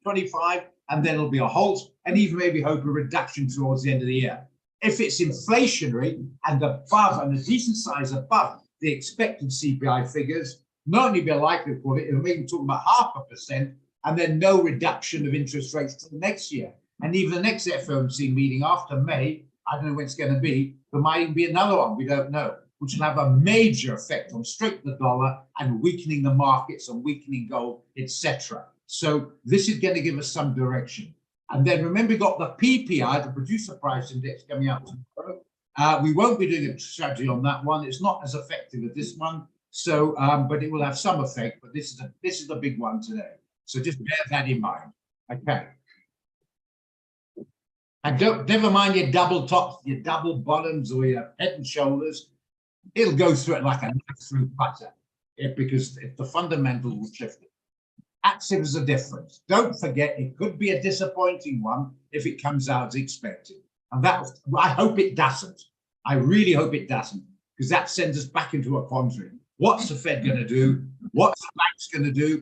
25, and then it'll be a halt, and even maybe hope a reduction towards the end of the year. If it's inflationary and above, and a decent size above the expected CPI figures, not only be a likely for it, it'll maybe talk about 0.5%, and then no reduction of interest rates till next year. And even the next FOMC meeting after May, I don't know when it's going to be, there might even be another one, we don't know, which will have a major effect on strengthening the dollar and weakening the markets and weakening gold, etc. So this is going to give us some direction. And then remember, we got the PPI, the producer price index, coming out tomorrow. We won't be doing a strategy on that one. It's not as effective as this one. So, but it will have some effect. But this is the big one today. So just bear that in mind. Okay. And never mind your double tops, your double bottoms, or your head and shoulders. It'll go through it like a knife through butter, because if the fundamentals will shift it. Actives are different. Don't forget, it could be a disappointing one if it comes out as expected. And that, I hope it doesn't. I really hope it doesn't, because that sends us back into a quandary. What's the Fed going to do? What's the banks going to do?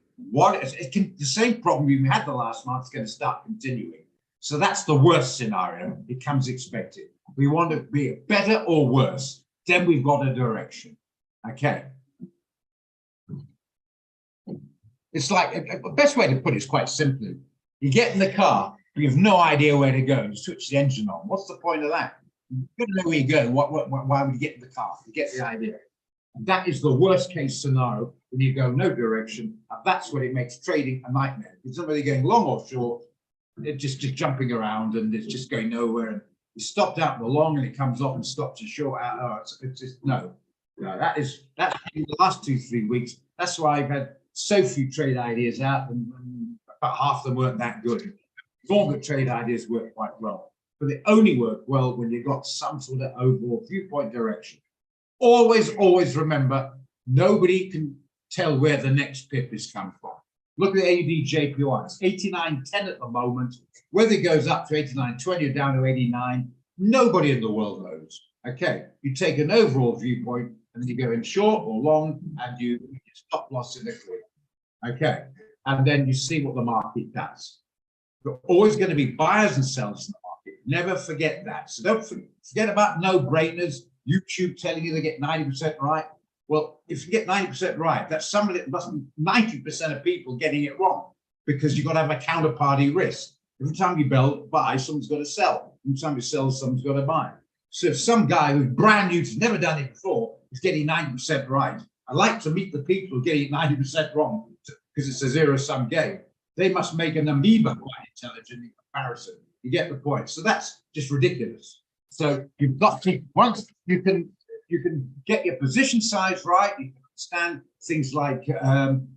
The same problem we had the last month is going to start continuing. So that's the worst scenario. It comes expected. We want to be better or worse. Then we've got a direction. Okay. It's like, the best way to put it is quite simply. You get in the car, you have no idea where to go. You switch the engine on. What's the point of that? You don't know where you go. Why would you get in the car? You get the idea. And that is the worst case scenario when you go no direction. And that's when it makes trading a nightmare. It's not really going long or short. It's just jumping around and it's just going nowhere. And you stopped out in the long and it comes off and stops you short out. Oh, it's just no. That's in the last 2-3 weeks. That's why I've had so few trade ideas out, and about half of them weren't that good. Former trade ideas work quite well, but they only work well when you've got some sort of overall viewpoint direction. Always remember, nobody can tell where the next pip is coming from. Look at the AUD JPY. It's 89.10 at the moment. Whether it goes up to 89.20 or down to 89, nobody in the world knows. Okay, you take an overall viewpoint and you go in short or long, and you stop loss in the clear. Okay, and then you see what the market does. There are always going to be buyers and sellers in the market. Never forget that. So don't forget about no-brainers. YouTube telling you they get 90% right. Well, if you get 90% right, that's somebody that must be 90% of people getting it wrong, because you've got to have a counterparty risk. Every time you buy, someone's got to sell. Every time you sell, someone's got to buy. So if some guy who's brand new, who's never done it before, is getting 90% right, I like to meet the people who are getting 90% wrong, because it's a zero-sum game. They must make an amoeba quite intelligent in comparison. You get the point. So that's just ridiculous. So you've got to, once you can get your position size right, you can understand things like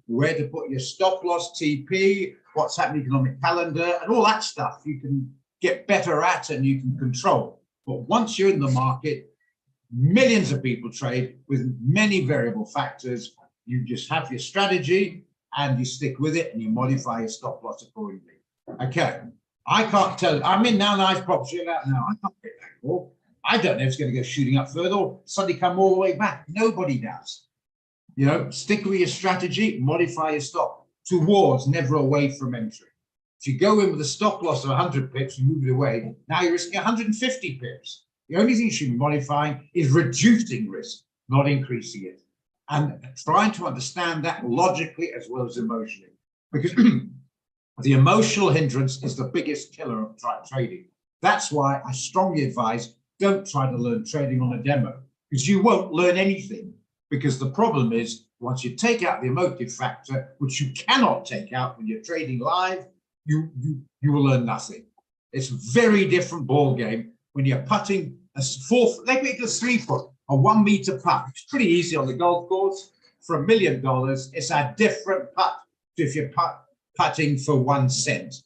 where to put your stop loss, TP, what's happening economic calendar, and all that stuff you can get better at and you can control. But once you're in the market, millions of people trade with many variable factors. You just have your strategy and you stick with it and you modify your stop loss accordingly. Okay, I can't tell. I'm in now, nice property out now. I can't get that call. I don't know if it's going to go shooting up further or suddenly come all the way back. Nobody does. You know, stick with your strategy, modify your stop towards, never away from entry. If you go in with a stop loss of 100 pips and move it away, now you're risking 150 pips. The only thing you should be modifying is reducing risk, not increasing it. And trying to understand that logically as well as emotionally. Because the emotional hindrance is the biggest killer of trading. That's why I strongly advise don't try to learn trading on a demo, because you won't learn anything. Because the problem is, once you take out the emotive factor, which you cannot take out when you're trading live, you will learn nothing. It's a very different ball game when you're putting a 3 foot, a 1 meter putt. It's pretty easy on the golf course. For $1 million, it's a different putt to if you're putting for 1 cent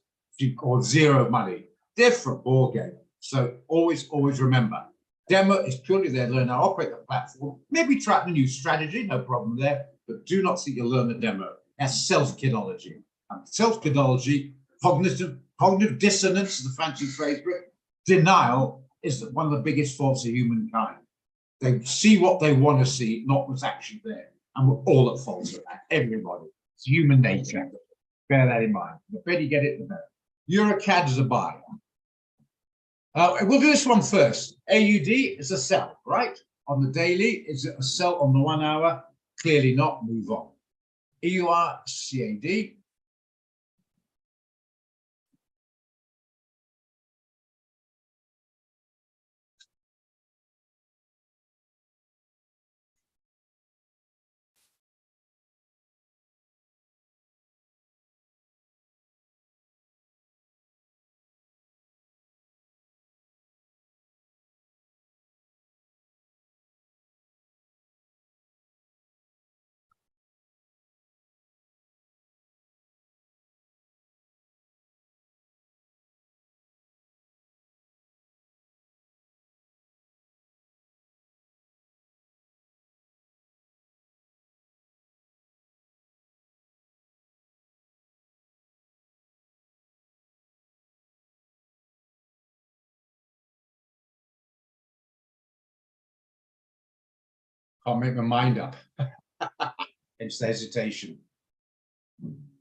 or zero money. Different ball game. So always remember, demo is purely there to learn how to operate the platform. Maybe try a new strategy, no problem there, but do not think you'll learn the demo. That's self-kidology. And self-kidology, cognitive dissonance is the fancy phrase for it. Denial is one of the biggest faults of humankind. They see what they want to see, not what's actually there. And we're all at fault of that, everybody. It's human nature. Bear that in mind. The better you get it, the better. EuroCAD is a buy. We'll do this one first. AUD is a sell, right? On the daily, is it a sell on the 1 hour? Clearly not, move on. EURCAD. Can't make my mind up. It's the hesitation.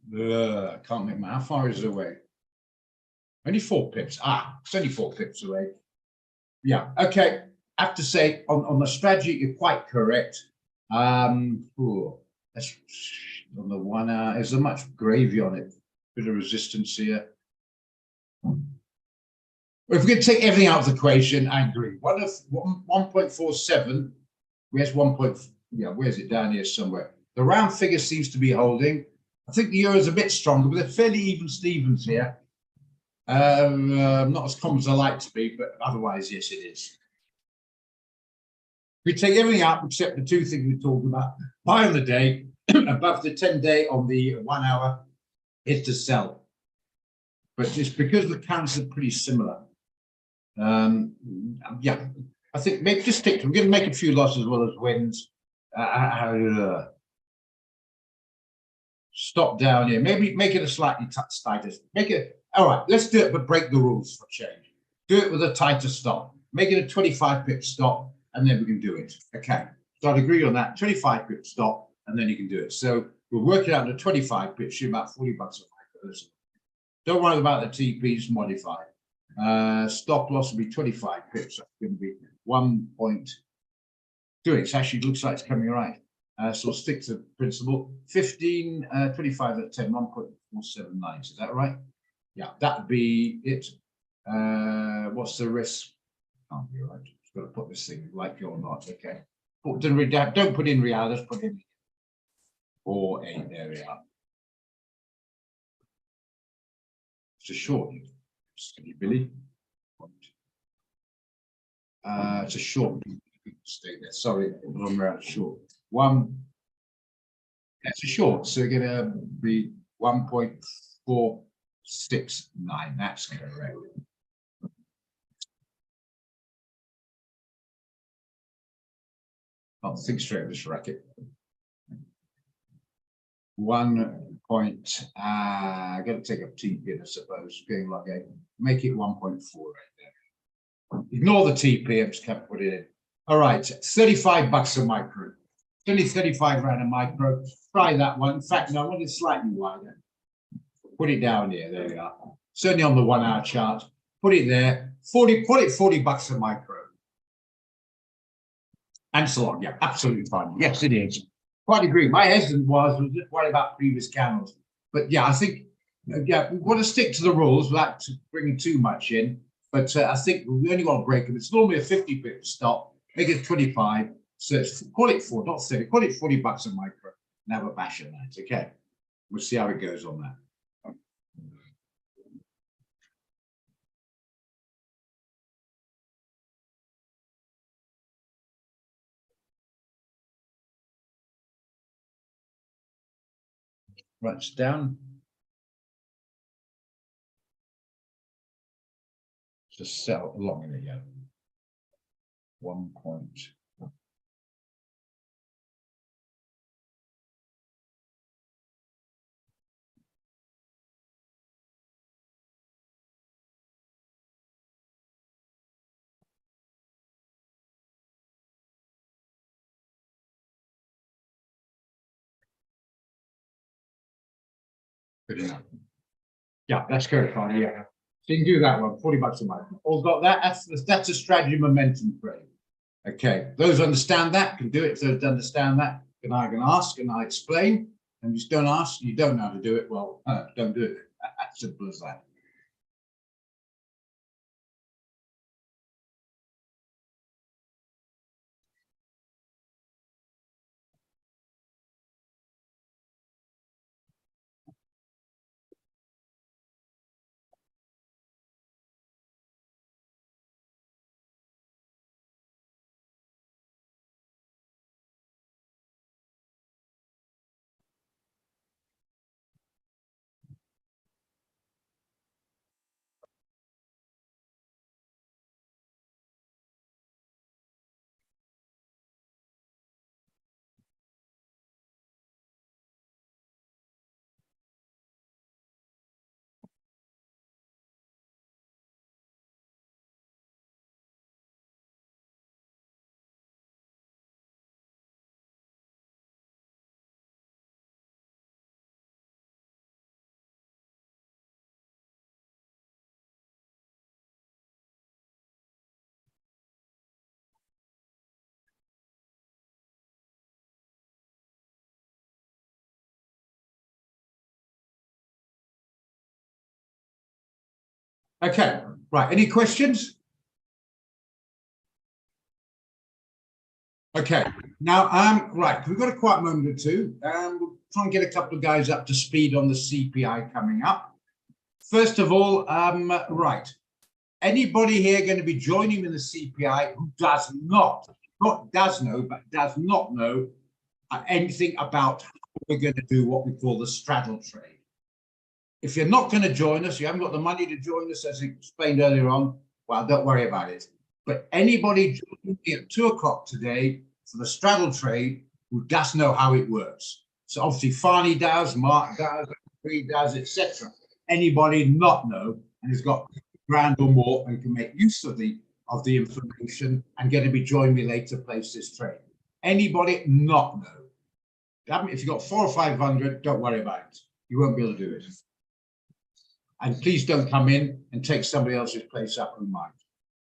Can't make my. How far is it away? Only 4 pips. It's only 4 pips away. Yeah. Okay. I have to say on the strategy, you're quite correct. That's on the 1 hour. There's so much gravy on it. Bit of resistance here. If we could take everything out of the equation, I agree. 1.47. Where's 1. Yeah, where's it down here somewhere? The round figure seems to be holding. I think the euro is a bit stronger, but they're fairly even Stevens here. Not as common as I like to be, but otherwise, yes, it is. We take everything out except the 2 things we talked about. Buy on the day, above the 10-day on the 1 hour, is to sell. But just because the counts are pretty similar. Yeah, I think maybe just stick to. We're going to make a few losses as well as wins. Stop down here. Maybe make it a slightly tighter. Make it all right. Let's do it, but break the rules for change. Do it with a tighter stop. Make it a 25 pip stop, and then we can do it. Okay. So I'd agree on that. 25 pip stop, and then you can do it. So we'll work it out to 25 pips. You're about $40 a person. Don't worry about the TPs. Modify. Stop loss will be 25 pips. That's going to be 1 point. Do it. It actually looks like it's coming right. So stick to the principle. 15, 25 at 10, 1.479. Is that right? Yeah, that would be it. What's the risk? Can't be right. Just got to put this thing like or not. Okay. Don't put in real. Just put in 4.8. There we are. It's a short. Steady Billy. It's a short. Stay there. Sorry, I'm around short. That's a short. So we're gonna be 1.469. That's correct. I'll think straight with this racket. 1 point. I got to take a TP, I suppose. Going like a make it 1.4 right there. Ignore the TP. I'm just going to put it in. All right, $35 a micro. Only 35 rand a micro. Try that one. In fact, no, I want it slightly wider. Put it down here. There we are. Certainly on the 1 hour chart. Put it there. 40, call it 40 bucks a micro. And so on. Yeah, absolutely fine. Yes, it is. Quite agree. My hesitant was just worried about previous candles. But yeah, I think, yeah, we want to stick to the rules without bringing too much in. But I think we only want to break them. It's normally a 50 pip stop. Make it 25. So call it 4, not 30. Call it 40 bucks a micro and have a bash at that. Okay. We'll see how it goes on that. Right, it's down. Just sell along in it, yeah. 1 point. Good enough. Yeah, that's correct, Connie. Yeah. So you can do that one, 40 bucks a month. All got that. That's a strategy momentum trade. Okay. Those understand that can do it. Those don't understand that, can I can ask and I explain. And you just don't ask, you don't know how to do it. Well, don't do it. As simple as that. Okay. Right. Any questions? Okay. Now, right. We've got a quiet moment or two. We'll try and get a couple of guys up to speed on the CPI coming up. First of all, right. Anybody here going to be joining in the CPI who does not know, but does not know anything about how we're going to do what we call the straddle trade? If you're not going to join us, you haven't got the money to join us, as explained earlier on, well, don't worry about it. But anybody joining me at 2 o'clock today for the straddle trade who does know how it works. So obviously Farney does, Mark does, Reed does, etc. Anybody not know and has got grand or more and can make use of the information and get to be join me later, place this trade. Anybody not know. If you've got 400 or 500, don't worry about it. You won't be able to do it. And please don't come in and take somebody else's place up in mine.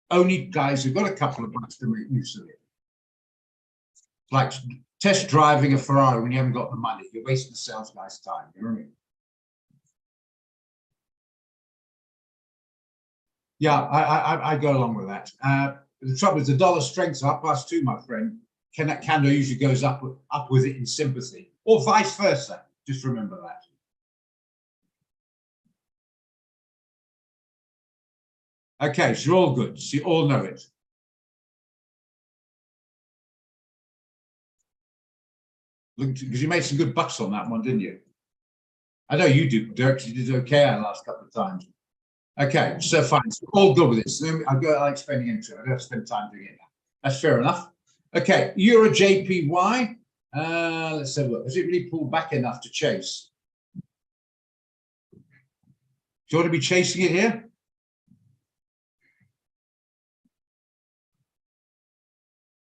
Only guys who've got a couple of bucks to make use of it. Like test driving a Ferrari when you haven't got the money. You're wasting the sales guy's time. You know what I mean? Yeah, I go along with that. The trouble is the dollar strengths up +2, my friend. That candle usually goes up with it in sympathy, or vice versa. Just remember that. Okay, so you're all good. So you all know it. Because you made some good bucks on that one, didn't you? I know you did, Dirk. You did okay the last couple of times. Okay, so fine. So all good with this. I'll explain into it. I don't have to spend time doing it now. That's fair enough. Okay, Euro JPY. Let's have a look. Has it really pulled back enough to chase? Do you want to be chasing it here?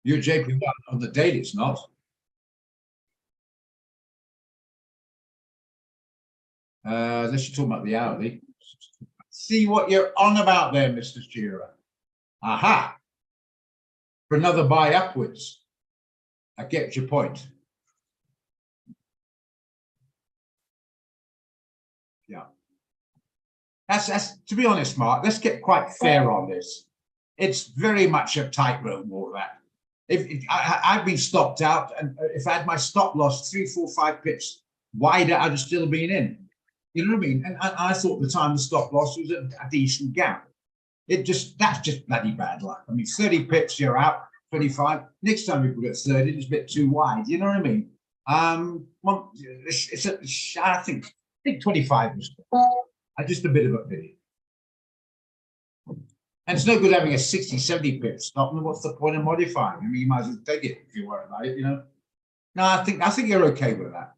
Euro JPY on the daily, it's not. Unless you're talking about the hourly. See what you're on about there, Mr. Shearer. Aha. For another buy upwards. I get your point. Yeah. That's to be honest, Mark, let's get quite fair on this. It's very much a tightrope war, that. If I've been stopped out, and if I had my stop loss 3, 4, 5 pips wider, I'd have still been in. You know what I mean? And I thought the time the stop loss was a decent gap. That's just bloody bad luck. I mean, 30 pips, you're out, 25. Next time you put it 30, it's a bit too wide. You know what I mean? Well, I think 25 was just a bit of a pity. And it's no good having a 60, 70 pip stop. And what's the point of modifying? I mean, you might as well take it if you worry about it, you know. No, I think you're okay with that.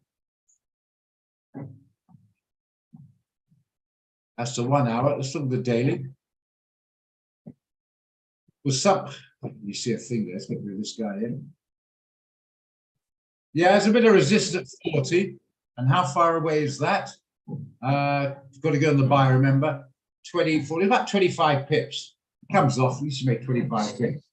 That's the 1 hour. Let's look at the daily. Was some, you see a thing there. Let's get rid of this guy in. Yeah, there's a bit of resistance at 40. And how far away is that? You've got to go on the buy, remember? 20, 40, about 25 pips. Comes off, you should make 25 pips.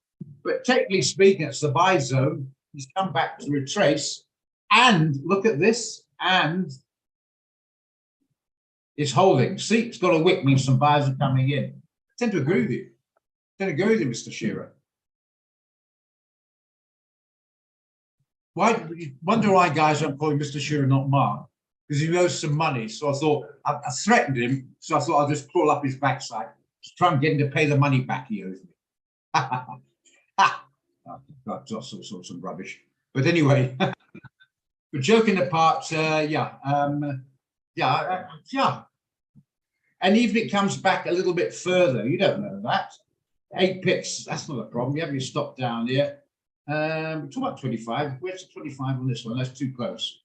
But technically speaking, it's the buy zone. He's come back to retrace. And look at this. And it's holding. See, it's got a wick, means some buyers are coming in. I tend to agree with you. I tend to agree with you, Mr. Shearer. Wonder why, guys, I'm calling Mr. Shearer, not Mark, because he owes some money. So I thought, I threatened him. So I thought I'll just crawl up his backside to try and get him to pay the money back he owes me. That's some rubbish. But anyway, but joking apart, yeah. And even if it comes back a little bit further, you don't know that. 8 pips, that's not a problem. You have your stop down here. Talk about 25. Where's the 25 on this one? That's too close.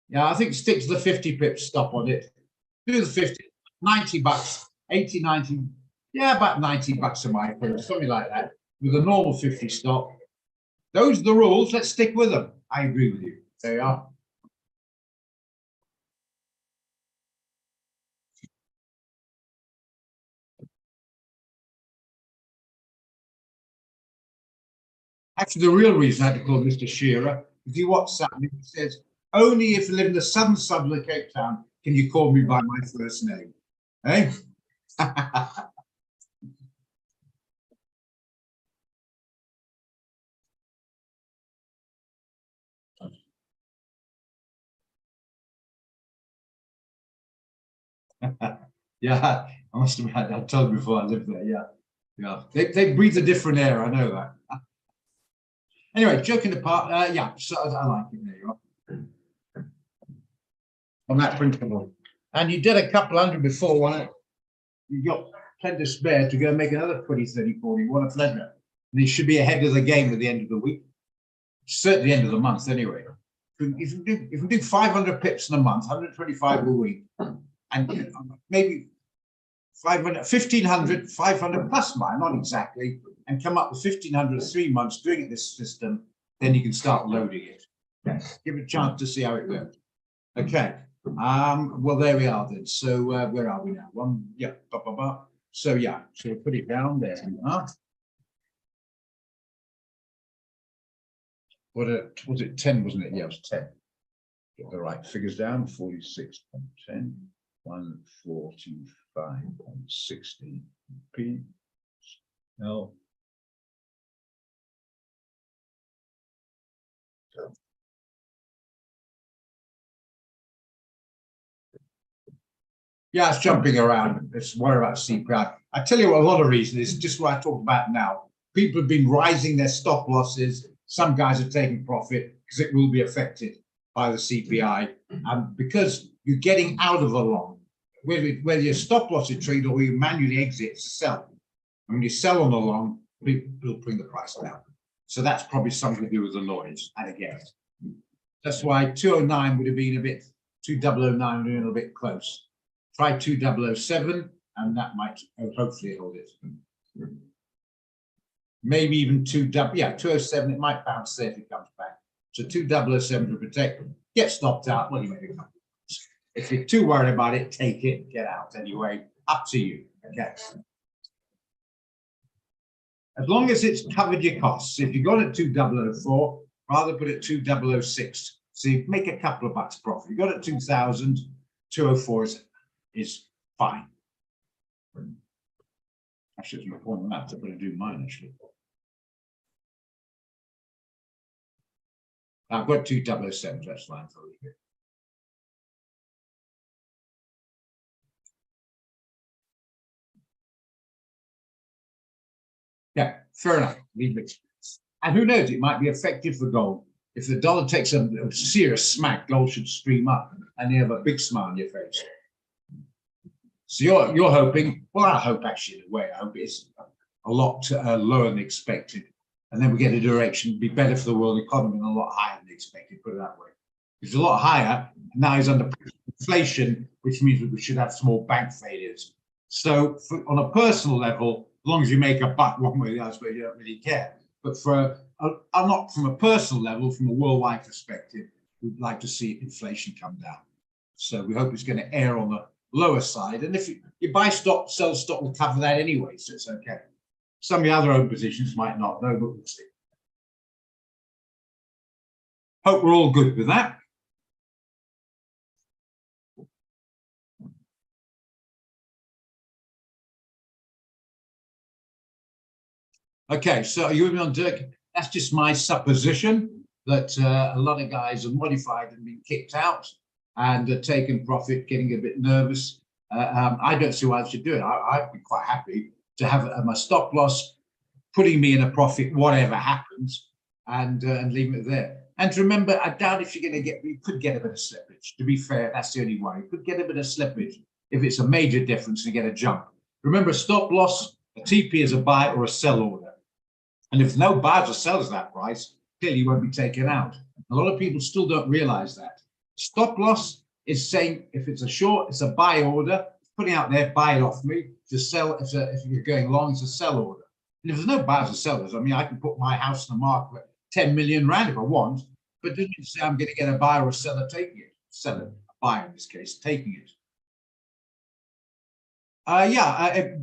Yeah, I think stick to the 50 pips stop on it. Do the 50, 90 bucks, 80, 90. Yeah, about 90 bucks a my opinion, something like that, with a normal 50 stop. Those are the rules. Let's stick with them. I agree with you. There you are. Actually, the real reason I had to call Mr. Shearer is he WhatsApp me. He says, only if you live in the southern suburb of Cape Town can you call me by my first name. Eh? Yeah, I must have had, I told you before I lived there. Yeah, yeah. They breathe a different air. I know that. Anyway, joking apart, yeah, so I like it. There you are. On that principle. And you did a couple hundred before, wasn't it? You got plenty to spare to go and make another 20, 30, 40. What a pleasure. And you should be ahead of the game at the end of the week. Certainly the end of the month, anyway. If you do 500 pips in a month, 125 a week, and maybe 500, 1,500, 500 plus mine, not exactly, and come up with 1,500 3 months doing it this system, then you can start loading it. Okay. Give it a chance to see how it goes. Okay. Well, there we are then. So where are we now? Yeah. So yeah, so put it down there. What was it? 10, wasn't it? Yeah, it was 10. Get the right figures down. 46.10, 145.60 p. L. Yeah, it's jumping around. It's worry about CPI. I tell you what, a lot of reasons is just what I talked about now. People have been rising their stop losses. Some guys are taking profit because it will be affected by the CPI. And because you're getting out of the long, whether you stop loss a trade or you manually exit to sell. And when you sell on the long, people will bring the price down. So that's probably something to do with the noise, I guess. That's why 209 would have been a bit, 2009 would have been a little bit close. Try 2007, and that might hopefully hold it. Maybe even 207, it might bounce there if it comes back. So 2007 to protect, get stopped out. Well, you make it. If you're too worried about it, take it, get out anyway. Up to you. Okay. As long as it's covered your costs. If you got it 2004, rather put it 2006. So you make a couple of bucks profit. You got it 2000, 204 is fine. Actually, there's no point in that. I'm going to do mine actually. I've got 2007, that's fine for you. Yeah, fair enough. And who knows, it might be effective for gold. If the dollar takes a serious smack, gold should stream up and you have a big smile on your face. So you're hoping, well, I hope actually in a way, I hope it's a lot lower than expected. And then we get a direction, be better for the world economy and a lot higher than expected, put it that way. It's a lot higher, now he's under inflation, which means we should have small bank failures. So on a personal level, as long as you make a buck one way or the other, you don't really care. But not from a personal level, from a worldwide perspective, we'd like to see inflation come down. So we hope it's going to err on the lower side. And if you buy stock, sell stock will cover that anyway, so it's okay. Some of the other own positions might not know, but we'll see. Hope we're all good with that. Okay, so are you with me on Dirk? That's just my supposition that a lot of guys are modified and been kicked out and are taking profit, getting a bit nervous. I don't see why I should do it. I'd be quite happy to have my stop loss, putting me in a profit, whatever happens, and leaving it there. And to remember, I doubt if you're going to get, you could get a bit of slippage. To be fair, that's the only worry. You could get a bit of slippage if it's a major difference and you get a jump. Remember, a stop loss, a TP is a buy or a sell order. And if no buyers or sellers at that price, clearly you won't be taken out. A lot of people still don't realize that. Stop loss is saying if it's a short, it's a buy order, putting out there, buy it off me. To sell, if you're going long, it's a sell order. And if there's no buyers or sellers, I mean, I can put my house in the market at 10 million rand if I want, but doesn't say I'm going to get a buyer or a seller taking it. Seller, a buyer in this case, taking it.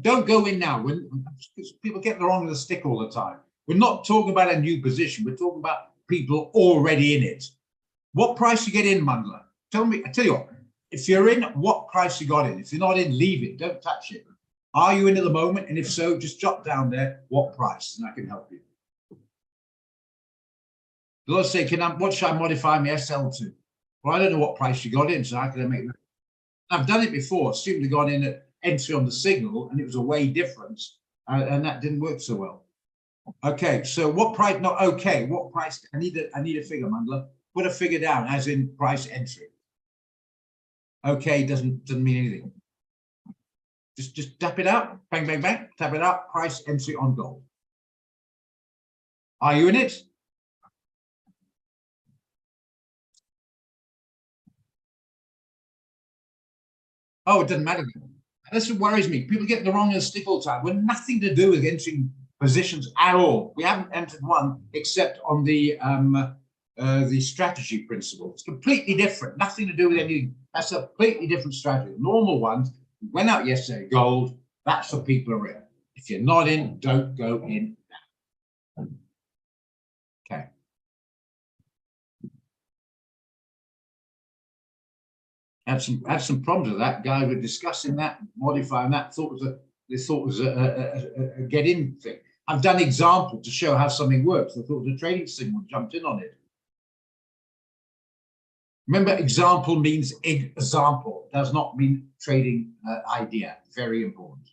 Don't go in now. People get the wrong end of the stick all the time. We're not talking about a new position. We're talking about people already in it. What price you get in, Mundler? Tell me. I tell you what. If you're in, what price you got in? If you're not in, leave it. Don't touch it. Are you in at the moment? And if so, just jot down there what price, and I can help you. Let's say, what should I modify my SL to? Well, I don't know what price you got in, so I can make that. I've done it before. Assumed I got in at entry on the signal, and it was a way difference, and that didn't work so well. Okay, so what price? Not okay. What price? I need a figure, Mundler. Put a figure down, as in price entry. Okay, doesn't mean anything. Just tap it out. Bang, bang, bang. Tap it out. Price entry on gold. Are you in it? Oh, it doesn't matter. That's what worries me. People get the wrong end of the stick all the time. We're nothing to do with entering positions at all. We haven't entered one except on the strategy principle. It's completely different. Nothing to do with anything. That's a completely different strategy. The normal ones went out yesterday. Gold. That's for people who are in. If you're not in, don't go in now. Okay. Had some problems with that. Guys were discussing that, modifying that. They thought it was a get in thing. I've done example to show how something works. I thought the trading signal jumped in on it. Remember, example means example. Does not mean trading idea. Very important.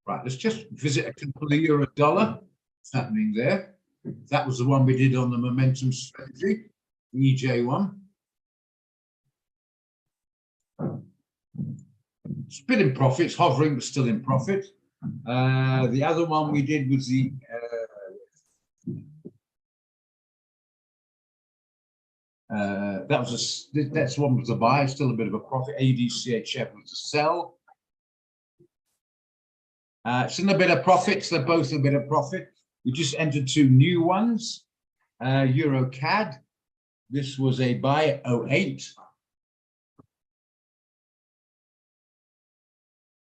Right, let's just visit a couple of the euro dollar. What's happening there? That was the one we did on the momentum strategy, the EJ1. It's a bit in profits, hovering, but still in profit. The other one we did was the That's one was a buy, still a bit of a profit. ADCHF was a sell. It's in a bit of profits. They're both a bit of profit. We just entered two new ones. EuroCAD. This was a buy at 08.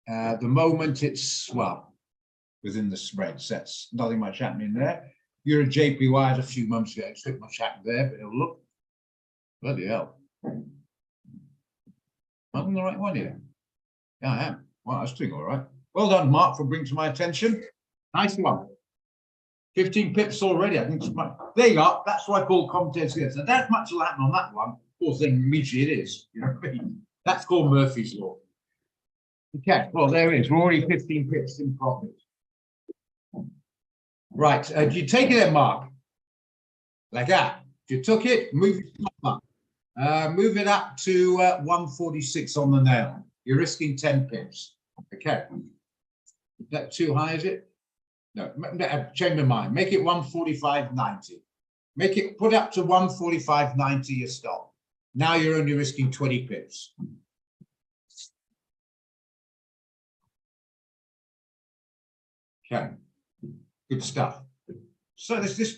At the moment, it's, well, within the spreads. That's nothing much happening there. Euro JPY a few months ago. It's not much happened there, but it'll look. Bloody hell. I'm on the right one here. Yeah, I am. Well, I was doing all right. Well done, Mark, for bringing to my attention. Nice one. 15 pips already. I think there you are. That's what I call commentators here. So that much will happen on that one. Poor thing, immediately it is. You know what I mean? That's called Murphy's Law. Okay, well, there it is. We're already 15 pips in profit. Right. Do you take it then, Mark? Like that. If you took it, move it up. Move it up to 146 on the nail. You're risking 10 pips. Okay. Is that too high, is it? No, change my mind. Make it 145.90. Make it, put up to 145.90 your stop. Now you're only risking 20 pips. Okay. Good stuff. So there's this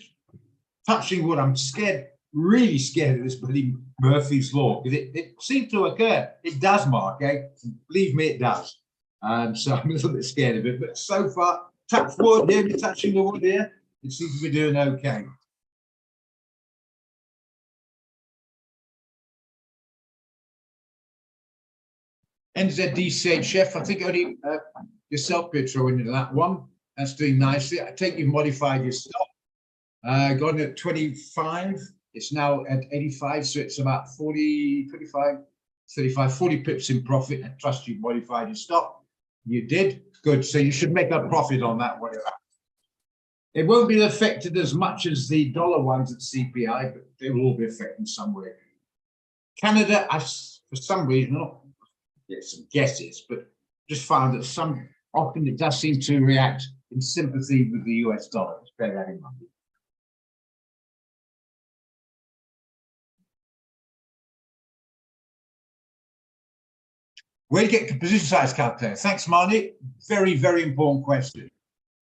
touching wood. I'm scared, really scared of this bloody Murphy's Law, because it seems to occur. It does, Mark, eh? Believe me, it does. So I'm a little bit scared of it, but so far, touch wood here, we're touching the wood here, it seems to be doing okay. NZDCHF, I think only yourself, Pietro, into that one. That's doing nicely. I take you've modified your stop. Gone at 25. It's now at 85, so it's about 40, 25, 35, 40 pips in profit. I trust you've modified your stop. You did. Good. So you should make a profit on that one. It won't be affected as much as the dollar ones at CPI, but they will all be affected in some way. Canada, for some reason, not get some guesses, but just found that often it does seem to react in sympathy with the US dollar. Let's bear that in mind. Where do you get the position size calculator? Thanks, Marnie. Very, very important question.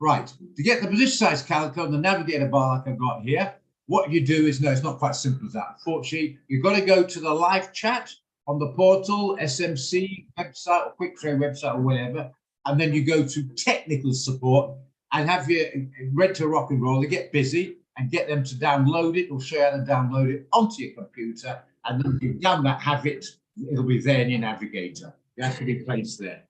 Right. To get the position size calculator on the navigator bar like I've got here, what you do is, no, it's not quite simple as that. Unfortunately, you've got to go to the live chat on the portal, SMC website, or Quick Trade website, or whatever, and then you go to technical support and have your Red to Rock and Roll. They get busy and get them to download it or show you how to download it onto your computer, and then you've done that, have it, it'll be there in your navigator. You have to be placed there.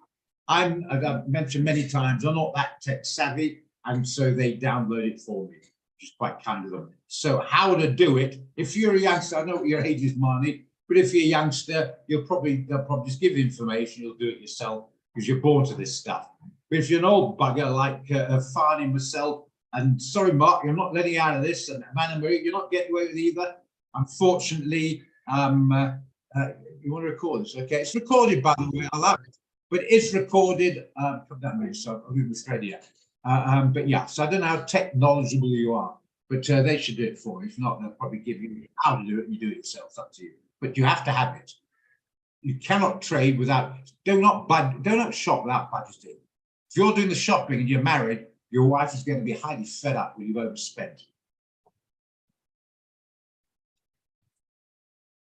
I've mentioned many times, I'm not that tech savvy, and so they download it for me, which is quite kind of them. So how to do it, if you're a youngster, I know what your age is, Marnie, but if you're a youngster, they'll probably just give you information, you'll do it yourself, because you're born to this stuff. But if you're an old bugger like Farney myself, and sorry, Mark, you're not letting out of this, and Amanda Marie, you're not getting away with either. Unfortunately, you want to record this? Okay, it's recorded, by the way. I love it, but it's recorded. Come down here, so I'll move straight here. But yeah, so I don't know how tech knowledgeable you are, but they should do it for you. If not, they'll probably give you how to do it, and you do it yourself. It's up to you. But you have to have it. You cannot trade without. Do not shop without budgeting. If you're doing the shopping and you're married, your wife is going to be highly fed up when you've overspent.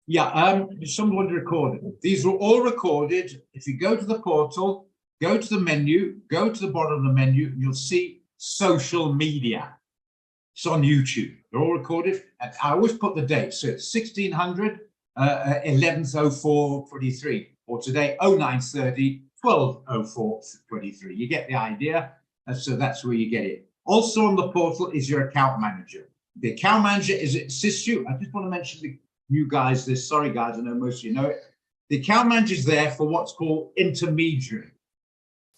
Yeah, someone recorded. These were all recorded. If you go to the portal, go to the menu, go to the bottom of the menu, and you'll see social media. It's on YouTube. They're all recorded. And I always put the date. So it's 1600, 11/04/23, or today 09/30, 12/04/23. You get the idea. And so that's where you get it. Also on the portal is your account manager. The account manager assists you. I just want to mention the new guys this. Sorry, guys, I know most of you know it. The account manager is there for what's called intermediary.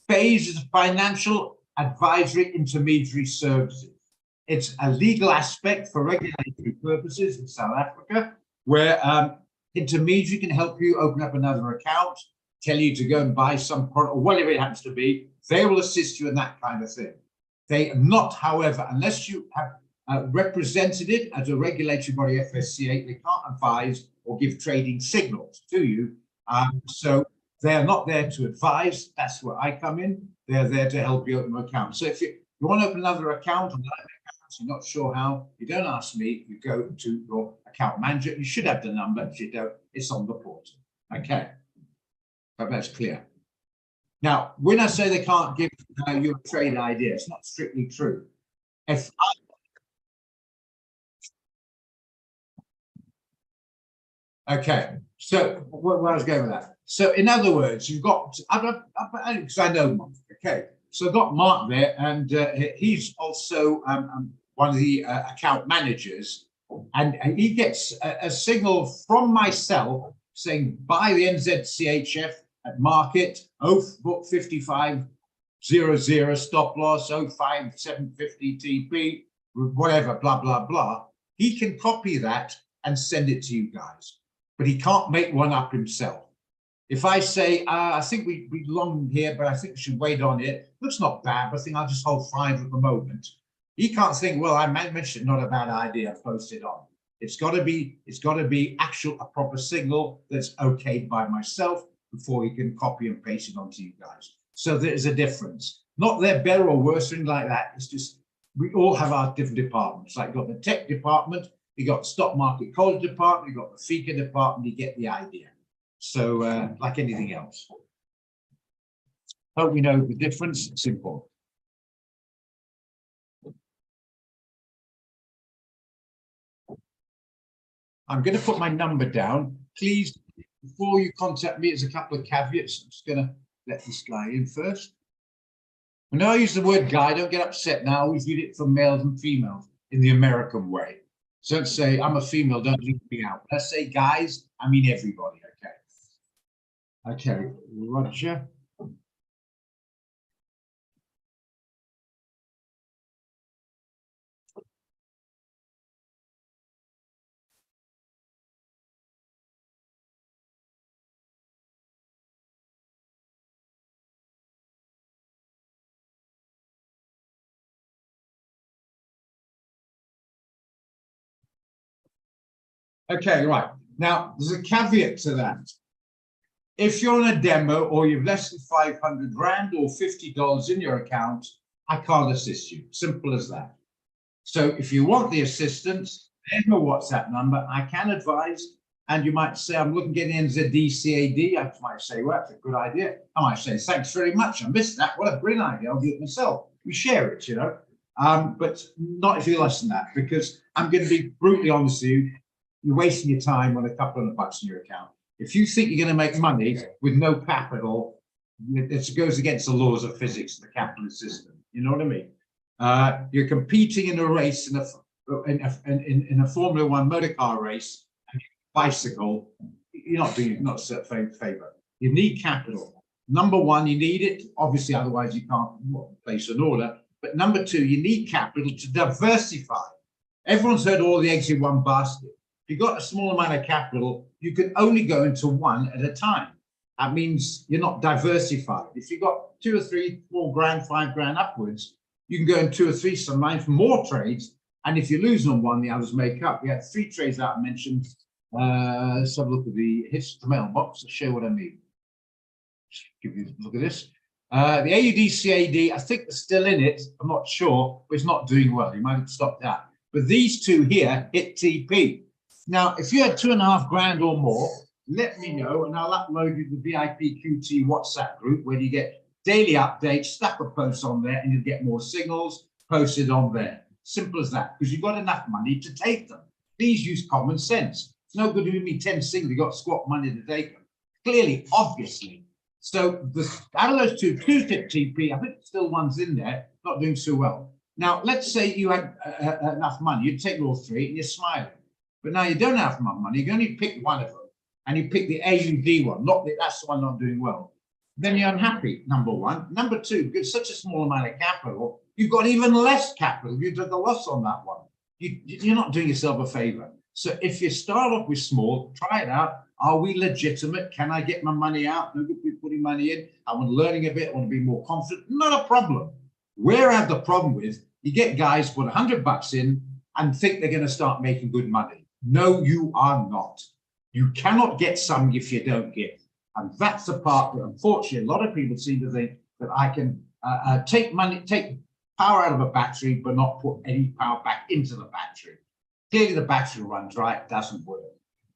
FAIS is financial advisory intermediary services. It's a legal aspect for regulatory purposes in South Africa, where intermediary can help you open up another account, tell you to go and buy some product or whatever it happens to be. They will assist you in that kind of thing. They are not, however, unless you have represented it as a regulatory body, FSCA. They can't advise or give trading signals to you. So they're not there to advise. That's where I come in. They're there to help you open an account. So if you want to open another account, you're not sure how, you don't ask me, you go to your account manager. You should have the number. If you don't, it's on the portal. Okay. Hope that's clear. Now, when I say they can't give you a trade idea, it's not strictly true. If okay, so where I was going with that. So in other words, you've got, because I know Mark, okay. So I've got Mark there, and he's also one of the account managers, and he gets a signal from myself saying buy the NZCHF at market, book 5500, stop loss, 05750 TP, whatever, blah, blah, blah. He can copy that and send it to you guys, but he can't make one up himself. If I say, I think we long here, but I think we should wait on it. Looks not bad, but I think I'll just hold 5 at the moment. He can't think, well, I mentioned not a bad idea, post it on. It's got to be a proper signal that's okayed by myself before he can copy and paste it onto you guys. So there's a difference. Not they're better or worse or anything like that. It's just we all have our different departments. Like you've got the tech department, you got the stock market college department, you got the FICA department. You get the idea. So like anything else. Hope we know the difference. It's important. I'm going to put my number down. Please, before you contact me, there's a couple of caveats. I'm just going to let this guy in first. When I use the word guy, don't get upset now. I always use it for males and females in the American way. So don't say, I'm a female, don't leave me out. When I say guys, I mean everybody, okay? Okay, Roger. Okay, right. Now, there's a caveat to that. If you're on a demo or you've less than 500 Rand or $50 in your account, I can't assist you. Simple as that. So if you want the assistance, there's my WhatsApp number. I can advise, and you might say, I'm looking at NZD-CAD. I might say, well, that's a good idea. I might say, thanks very much. I missed that. What a brilliant idea. I'll do it myself. We share it, you know. But not if you less than that, because I'm going to be brutally honest with you. You're wasting your time on a couple of bucks in your account. If you think you're going to make money with no capital, it goes against the laws of physics, the capitalist system. You know what I mean? You're competing in a race, in a Formula One motor car race, and bicycle. You're not doing not a favor. You need capital. Number one, you need it. Obviously, otherwise you can't place an order. But number two, you need capital to diversify. Everyone's heard all the eggs in one basket. If you've got a small amount of capital, you can only go into one at a time. That means you're not diversified. If you've got 2 or 3, 4 grand, 5 grand upwards, you can go in 2 or 3, sometimes more trades. And if you lose on one, the others make up. We had 3 trades that I mentioned. Let's have a look at the mailbox to show what I mean. Just give you a look at this. The AUD-CAD, I think they're still in it. I'm not sure, but it's not doing well. You might have stopped that. But these 2 here hit TP. Now, if you had 2.5 grand or more, let me know, and I'll upload you to the VIPQT WhatsApp group where you get daily updates, stack of posts on there, and you'll get more signals posted on there. Simple as that, because you've got enough money to take them. Please use common sense. It's no good giving me 10 signals, you've got squat money to take them. Clearly, obviously. So out of those 2 hit TP, I think still one's in there, not doing so well. Now, let's say you had enough money, you'd take all 3 and you're smiling. But now you don't have enough money, you can only pick one of them, and you pick the AUD one, not that's the one not doing well. Then you're unhappy, number one. Number two, because such a small amount of capital, you've got even less capital. You took a loss on that one. You're not doing yourself a favor. So if you start off with small, try it out. Are we legitimate? Can I get my money out? No good putting money in. I want learning a bit. I want to be more confident. Not a problem. Where I have the problem with, you get guys put $100 in, and think they're going to start making good money. No, you are not. You cannot get something if you don't give. And that's the part that, unfortunately, a lot of people seem to think that I can take power out of a battery, but not put any power back into the battery. Clearly, the battery runs right, it doesn't work.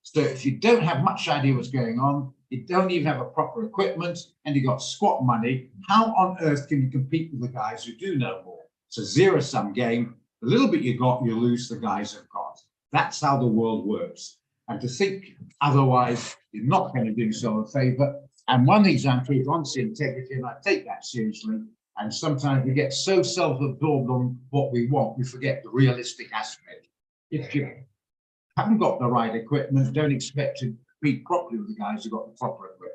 So if you don't have much idea what's going on, you don't even have a proper equipment, and you got squat money, how on earth can you compete with the guys who do know more? It's a zero-sum game. The little bit you got, you lose, the guys have got. That's how the world works. And to think otherwise, you're not going to do yourself a favor. And one example is honesty and integrity, and I take that seriously. And sometimes we get so self-absorbed on what we want, we forget the realistic aspect. If you haven't got the right equipment, don't expect to compete properly with the guys who got the proper equipment.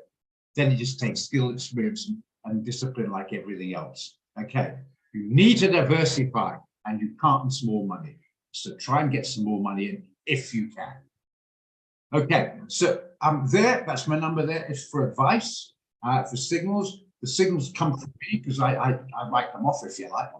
Then it just takes skill, experience, and discipline like everything else. Okay, you need to diversify, and you can't in small money. So try and get some more money in if you can. Okay, so I'm there. That's my number there. It's for advice, for signals. The signals come from me because I write them off if you like.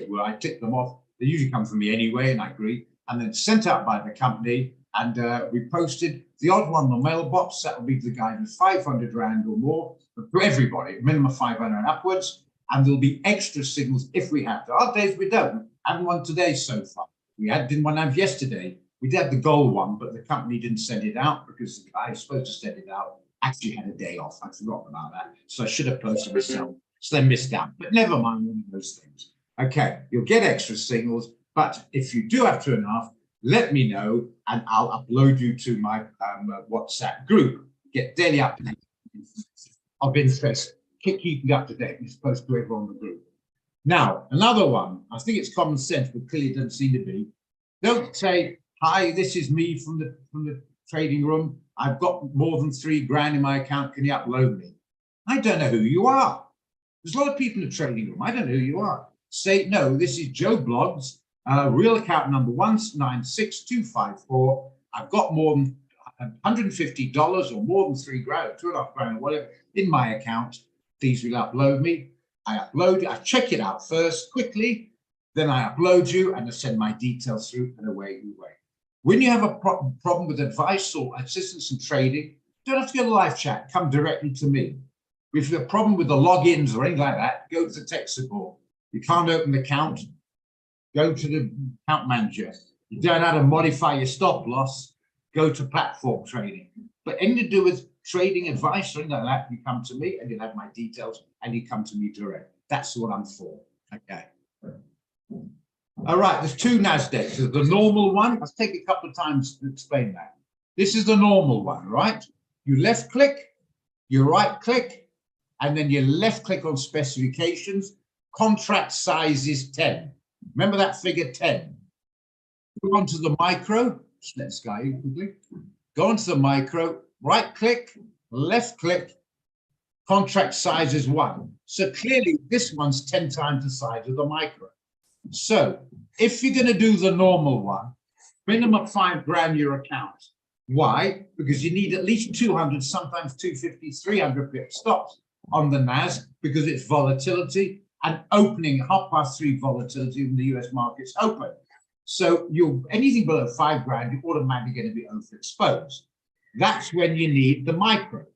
Where I tick them off. They usually come from me anyway, and I agree. And then sent out by the company, and we posted the odd one on the mailbox. That will be to the guy who's 500 Rand or more, to everybody, minimum 500 and upwards. And there'll be extra signals if we have to. Our days we don't. I haven't one today so far. Didn't one have yesterday. We did have the gold one, but the company didn't send it out because the guy who's supposed to send it out actually had a day off. I forgot about that. So I should have posted myself. So they missed out. But never mind one of those things. Okay, you'll get extra signals. But if you do have 2.5, let me know, and I'll upload you to my WhatsApp group. Get daily updates of interest, keeping up to date. You're supposed to everyone in the group. Now, another one, I think it's common sense, but clearly it doesn't seem to be. Don't say, hi, this is me from the trading room. I've got more than 3 grand in my account. Can you upload me? I don't know who you are. There's a lot of people in the trading room. I don't know who you are. Say, no, this is Joe Bloggs. Real account number 196254. I've got more than $150 or more than 3 grand, or 2.5 grand, or whatever in my account. Please will upload me. I upload it. I check it out first quickly. Then I upload you and I send my details through, and away you go. When you have a problem with advice or assistance in trading, don't have to go to live chat. Come directly to me. If you have a problem with the logins or anything like that, go to the tech support. You can't open the account. Go to the account manager. You don't know how to modify your stop loss, go to platform trading. But anything to do with trading advice or anything like that, you come to me and you'll have my details and you come to me direct. That's what I'm for. Okay. All right, there's 2 NASDAQs. There's the normal one. Let's take a couple of times to explain that. This is the normal one, right? You left click, you right click, and then you left click on specifications. Contract size is 10. Remember that figure 10. Go on to the micro. Let's go quickly. Go on to the micro, right click, left click, contract size is 1. So clearly this one's 10 times the size of the micro. So if you're going to do the normal one, minimum 5 grand your account. Why? Because you need at least 200, sometimes 250, 300 pip stops on the NAS because it's volatility and opening 3:30 volatility when the US markets open. So anything below 5 grand, you're automatically going to be overexposed. That's when you need the micro.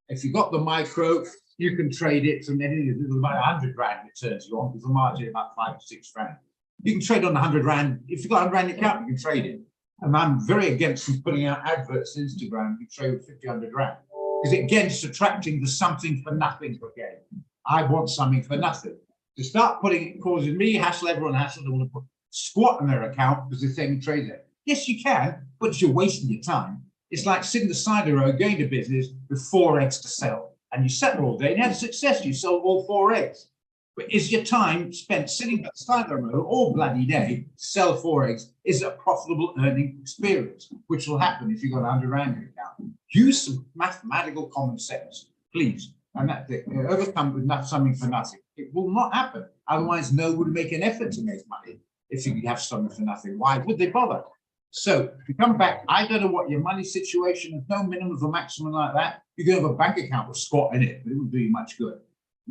If you've got the micro, you can trade it from anything about 100 grand returns you want, because the margin is about 5 or 6 grand. You can trade on 100 rand. If you've got a 100 rand account, you can trade it. And I'm very against putting out adverts on Instagram. You trade with 50, 100 rand. Because again, it's attracting to something for nothing again. I want something for nothing. To start causing me hassle, everyone hassle, they want to put squat on their account because they think you trade it. Yes, you can, but you're wasting your time. It's like sitting the side of the road, going to business with 4 eggs to sell. And you sat there all day and you had success. You sold all 4 eggs. But is your time spent sitting at the side of the road all bloody day to sell 4 eggs is a profitable earning experience, which will happen if you've got a 100 rand account. Use some mathematical common sense, please. And that overcome with something for nothing. It will not happen. Otherwise, no one would make an effort to make money if you have something for nothing. Why would they bother? So to come back, I don't know what your money situation is, no minimum or maximum like that. You can have a bank account with squat in it, but it wouldn't do you much good.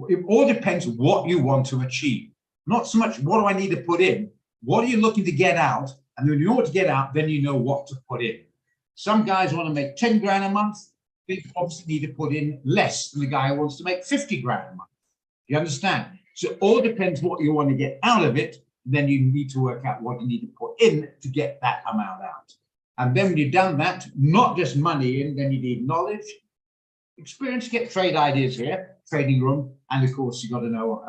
It all depends what you want to achieve. Not so much what do I need to put in, what are you looking to get out, And then in order to get out, then you know what to put in. Some guys want to make 10 grand a month. They obviously need to put in less than the guy who wants to make 50 grand a month. You understand? So it all depends what you want to get out of it. Then you need to work out what you need to put in to get that amount out. And then when you've done that, not just money in, then you need knowledge, experience, get trade ideas here, trading room, and of course, you've got to know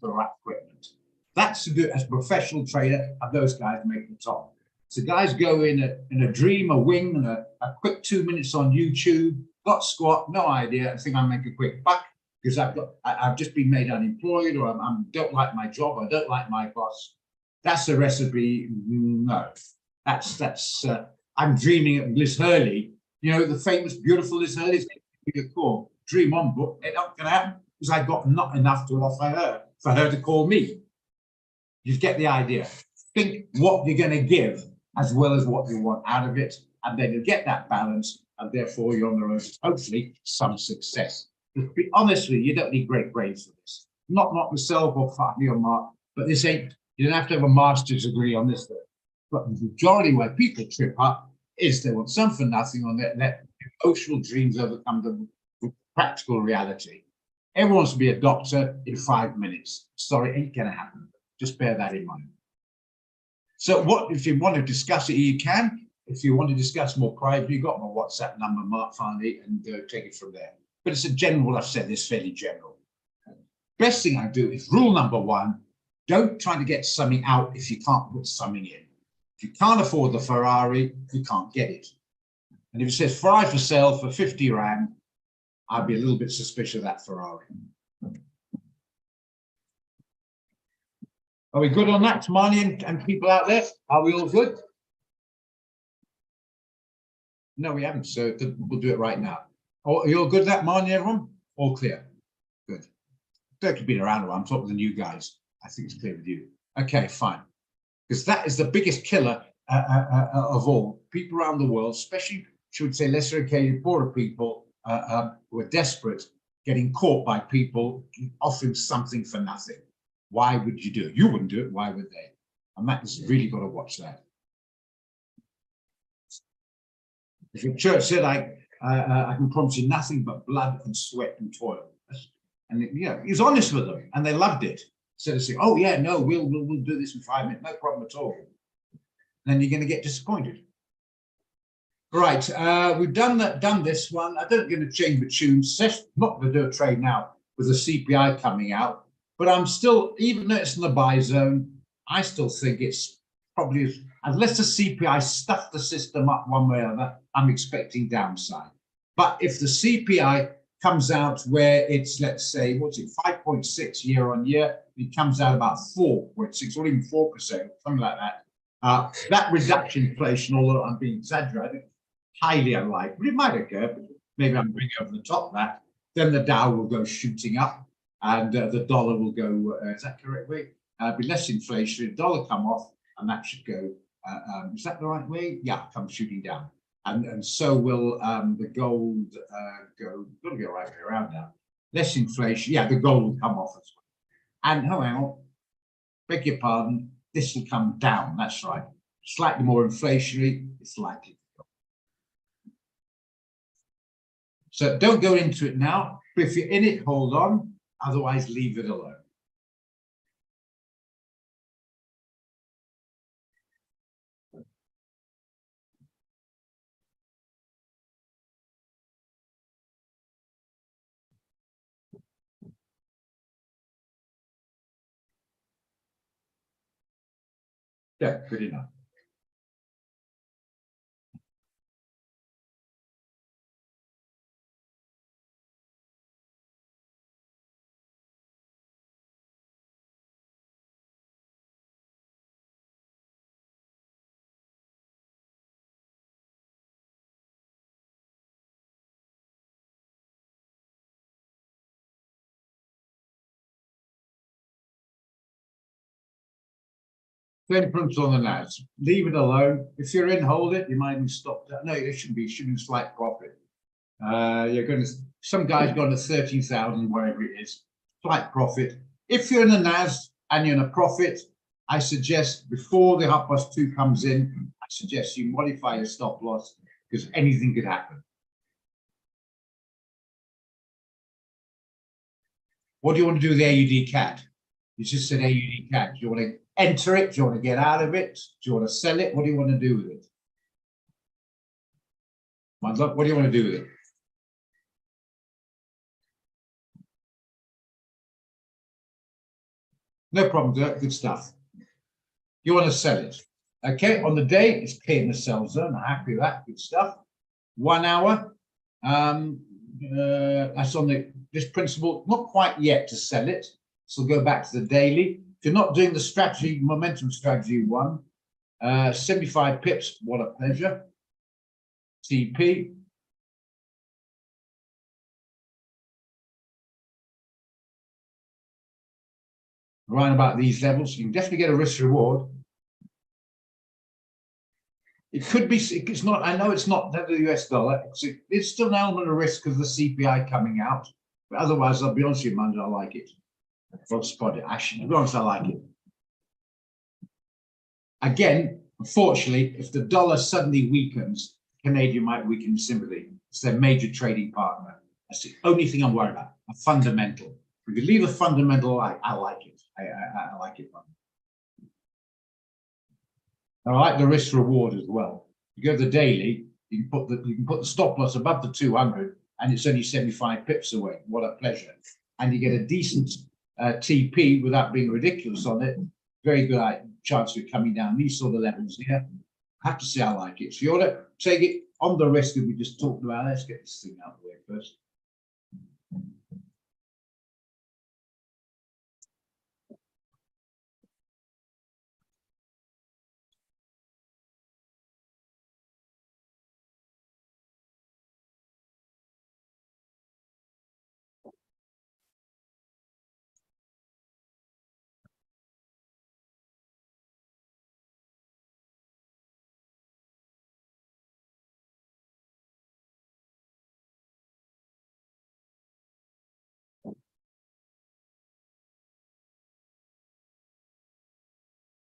the right equipment. That's good as a professional trader, and those guys make the top. So guys go in a dream, a wing, and a quick 2 minutes on YouTube, got squat, no idea, I think I'll make a quick buck because I've just been made unemployed, or I don't like my job, I don't like my boss. That's a recipe. No, that's I'm dreaming of Liz Hurley, you know, the famous, beautiful Liz Hurley's call, Dream On book. It's not going to happen because I got not enough to offer her for her to call me. You get the idea. Think what you're going to give as well as what you want out of it, and then you get that balance, and therefore you're on the road to hopefully some success. To be honest with you, you don't need great brains for this. Not myself or Fatty or Mark, but this ain't. You don't have to have a master's degree on this. But the majority why people trip up is they want some for nothing on their emotional dreams overcome the practical reality. Everyone wants to be a doctor in 5 minutes. Sorry, ain't gonna happen. Just bear that in mind. So what if you want to discuss it, you can. If you want to discuss more privately, you've got my WhatsApp number, Mark Farney, and take it from there. But it's a general, I've said this fairly general. Best thing I do is rule number one, don't try to get something out if you can't put something in. If you can't afford the Ferrari, you can't get it. And if it says Ferrari for sale for 50 Rand, I'd be a little bit suspicious of that Ferrari. Are we good on that, Tamani and people out there? Are we all good? No, we haven't, so we'll do it right now. Oh, are you all good with that, Marnie, everyone? All clear? Good. Dirk has been around a while. I'm talking to the new guys. I think it's clear with you. Okay, fine. Because that is the biggest killer of all. People around the world, especially, should say, lesser educated, poorer people who are desperate, getting caught by people offering something for nothing. Why would you do it? You wouldn't do it. Why would they? And that is really got to watch that. If your church said, I can promise you nothing but blood and sweat and toil. And he's honest with them, and they loved it. Instead of saying, oh yeah, no, we'll do this in 5 minutes, no problem at all. Then you're going to get disappointed. Right, we've done this one. I don't going to change the tune. Seth's not going to do a trade now with the CPI coming out, but I'm still, even though it's in the buy zone, I still think it's probably, unless the CPI stuffed the system up one way or another, I'm expecting downside. But if the CPI comes out where it's, let's say, 5.6 year on year, it comes out about 4.6 or even 4%, something like that. That reduction in inflation, although I'm being exaggerated, highly unlikely, but it might occur, but maybe I'm bringing over the top of that. Then the Dow will go shooting up, and the dollar will go, is that correct way? Be less inflation, the dollar come off, and that should go, is that the right way? Yeah, come shooting down. And so will the gold go, got to go right way around now. Less inflation, yeah, the gold will come off as well. And however, beg your pardon, this will come down, that's right. Slightly more inflationary, it's likely to go. So don't go into it now, but if you're in it, hold on, otherwise leave it alone. Yeah, good enough. Same principle on the NAS. Leave it alone. If you're in, hold it. You might even stop that. No, it shouldn't be. It should be slight profit. You're going to, some guys gone to 30,000, whatever it is, slight profit. If you're in a NAS and you're in a profit, I suggest before the 2:30 comes in, I suggest you modify your stop loss because anything could happen. What do you want to do with the AUD CAD? You just said AUD CAD. Do you want to enter it? Do you want to get out of it? Do you want to sell it? What do you want to do with it? What do you want to do with it? No problem, Dirk. Good stuff. You want to sell it. Okay, on the day, it's clear in the sell zone. I'm happy with that. Good stuff. 1 hour. That's on this principle, not quite yet to sell it. So go back to the daily. If you're not doing the strategy, momentum strategy one, 75 pips, what a pleasure. TP. Around about these levels, you can definitely get a risk reward. It could be, it's not, I know it's not the US dollar. It's still an element of risk of the CPI coming out. But otherwise, I'll be honest with you, Manda, I like it. I'll spot it. Actually, to be honest, I like it. Again, unfortunately, if the dollar suddenly weakens, Canadian might weaken sympathy. It's their major trading partner. That's the only thing I'm worried about, a fundamental. If you leave a fundamental, I like it. I like it. I like the risk reward as well. You go to the daily, you can put the stop loss above the 200, and it's only 75 pips away. What a pleasure! And you get a decent TP without being ridiculous on it. Very good chance of it coming down these sort of levels here. I have to say I like it. So you ought to take it on the risk that we just talked about. Let's get this thing out of the way first.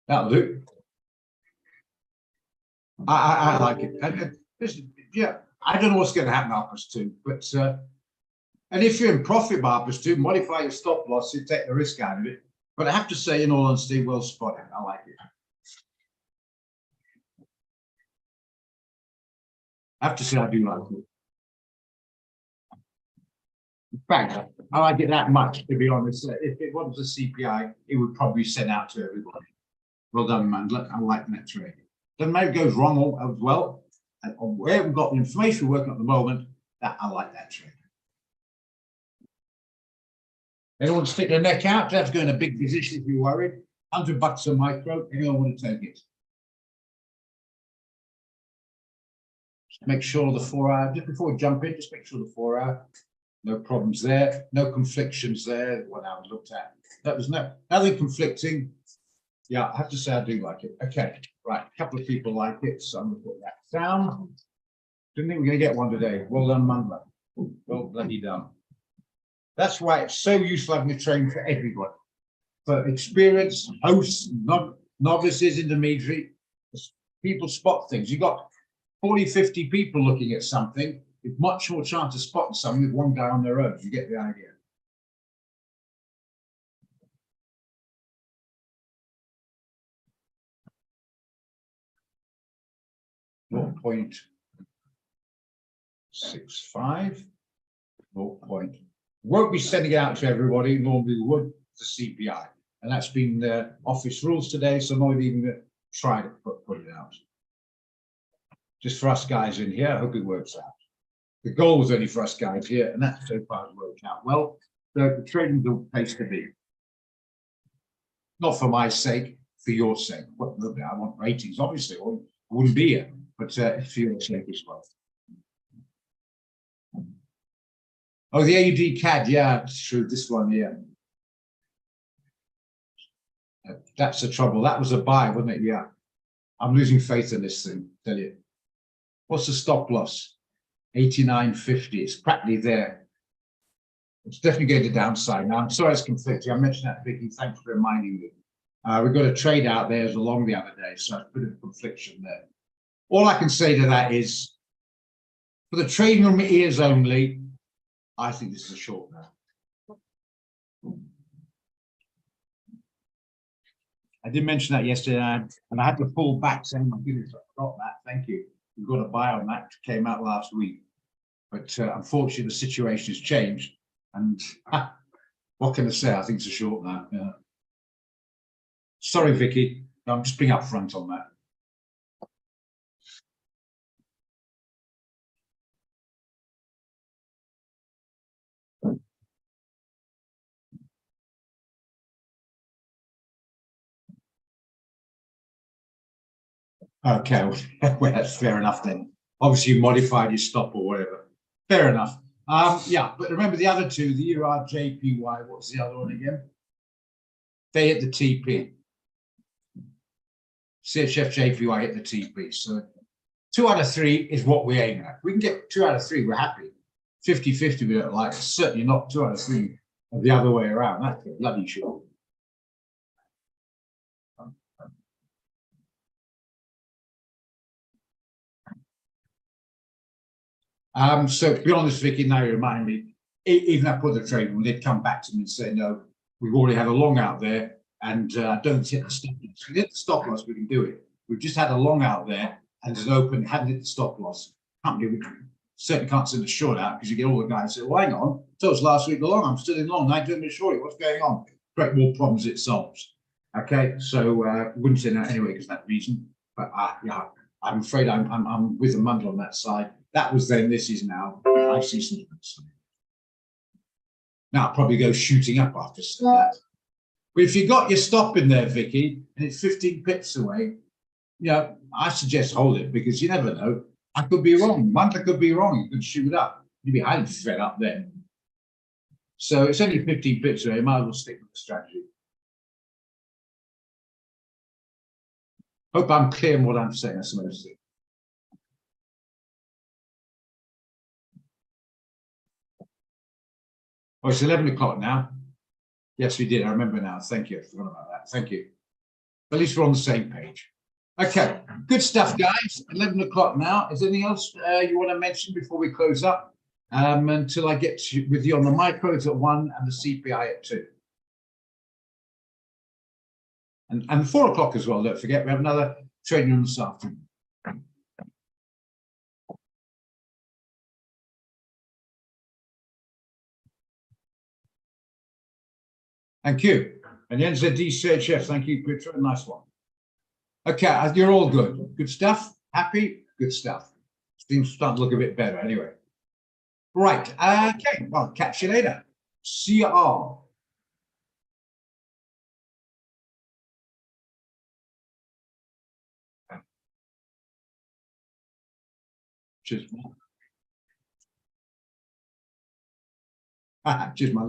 That'll do. I like it. Yeah, I don't know what's going to happen at +2, but and if you're in profit by +2, modify your stop loss, you take the risk out of it. But I have to say, in all honesty, well spotted. I like it. I have to say, I do like it. In fact, I like it that much, to be honest. If it wasn't a CPI, it would probably be sent out to everybody. Well done, man. Look, I like that trade. Doesn't matter if it goes wrong as well. And we haven't got the information we're working at the moment. That I like that trade. Anyone stick their neck out? That's going a big position if you're worried. $100 a micro. Anyone want to take it? Just make sure the 4 hour, just before we jump in, just make sure the 4 hour, no problems there, no conflictions there. What I looked at. That was nothing conflicting. Yeah, I have to say I do like it. Okay, right. A couple of people like it, so I'm going to put that down. Didn't think we we're going to get one today. Well done, Manda. Well bloody done. That's why it's so useful having a train for everyone. For experienced hosts, novices, intermediary, people spot things. You've got 40, 50 people looking at something. You've much more chance of spotting something with one guy on their own. You get the idea. .65, 0. Won't be sending it out to everybody. Normally we would, the CPI, and that's been the office rules today. So I'm not even going to try to put it out. Just for us guys in here. I hope it works out. The goal was only for us guys here, and that so far has worked out well. So the trading's the place to be. Not for my sake, for your sake. Well, look, I want ratings, obviously, or I wouldn't be here. But for your sake as well. Oh, the AUD CAD, yeah, it's true. This one, yeah. That's the trouble. That was a buy, wasn't it? Yeah. I'm losing faith in this thing, tell you. What's the stop loss? 89.50. It's practically there. It's definitely going to downside. Now, I'm sorry it's conflicting. I mentioned that, Vicky. Thanks for reminding me. We got a trade out there as along the other day, so a bit of confliction there. All I can say to that is, for the trading room ears only, I think this is a short now. I did mention that yesterday, and I had to pull back saying, my goodness, I forgot that. Thank you. We've got a buy on that, came out last week. But unfortunately, the situation has changed. And what can I say? I think it's a short now. Yeah. Sorry, Vicky. I'm just being upfront on that. Okay, well, that's fair enough then. Obviously, you modified your stop or whatever. Fair enough. Yeah, but remember the other two, the URJPY, what's the other one again? They hit the TP. CHF JPY hit the TP. So 2 out of 3 is what we aim at. We can get 2 out of 3, we're happy. 50-50, we don't like it. Certainly not 2 out of 3 the other way around. That's a bloody short. So to be honest, Vicky, now you remind me, even I put the trade, when they'd come back to me and say, no, we've already had a long out there and don't hit the stop loss. If we hit the stop loss, we can do it. We've just had a long out there and it's open, hadn't hit the stop loss. Company, we certainly can't send a short out because you get all the guys say, well, hang on, so it's last week the long, I'm still in long, now doing a short, what's going on? Create more problems it solves. Okay, so wouldn't say that anyway because of that reason. But yeah, I'm afraid I'm with the Mundell on that side. That was then, this is now. I see some difference. Now I'll probably go shooting up after that. But if you got your stop in there, Vicky, and it's 15 pips away, you know, I suggest hold it because you never know. I could be wrong. Mundell could be wrong. You could shoot up. You'd be highly fed up then. So it's only 15 pips away. You might as well stick with the strategy. Hope I'm clear on what I'm saying. That's the most thing. Oh, it's 11 o'clock now. Yes, we did. I remember now. Thank you. I forgot about that. Thank you. At least we're on the same page. Okay, good stuff, guys. 11 o'clock now. Is there anything else you want to mention before we close up? Until I get with you on the micros at 1 and the CPI at 2. And 4 o'clock as well. Don't forget, we have another trading room this afternoon. Thank you. And the NZD CHF, thank you, Petra. Nice one. Okay, you're all good. Good stuff. Happy? Good stuff. Things start to look a bit better anyway. Right. Okay. Well, catch you later. See you all. Cheers. Cheers, my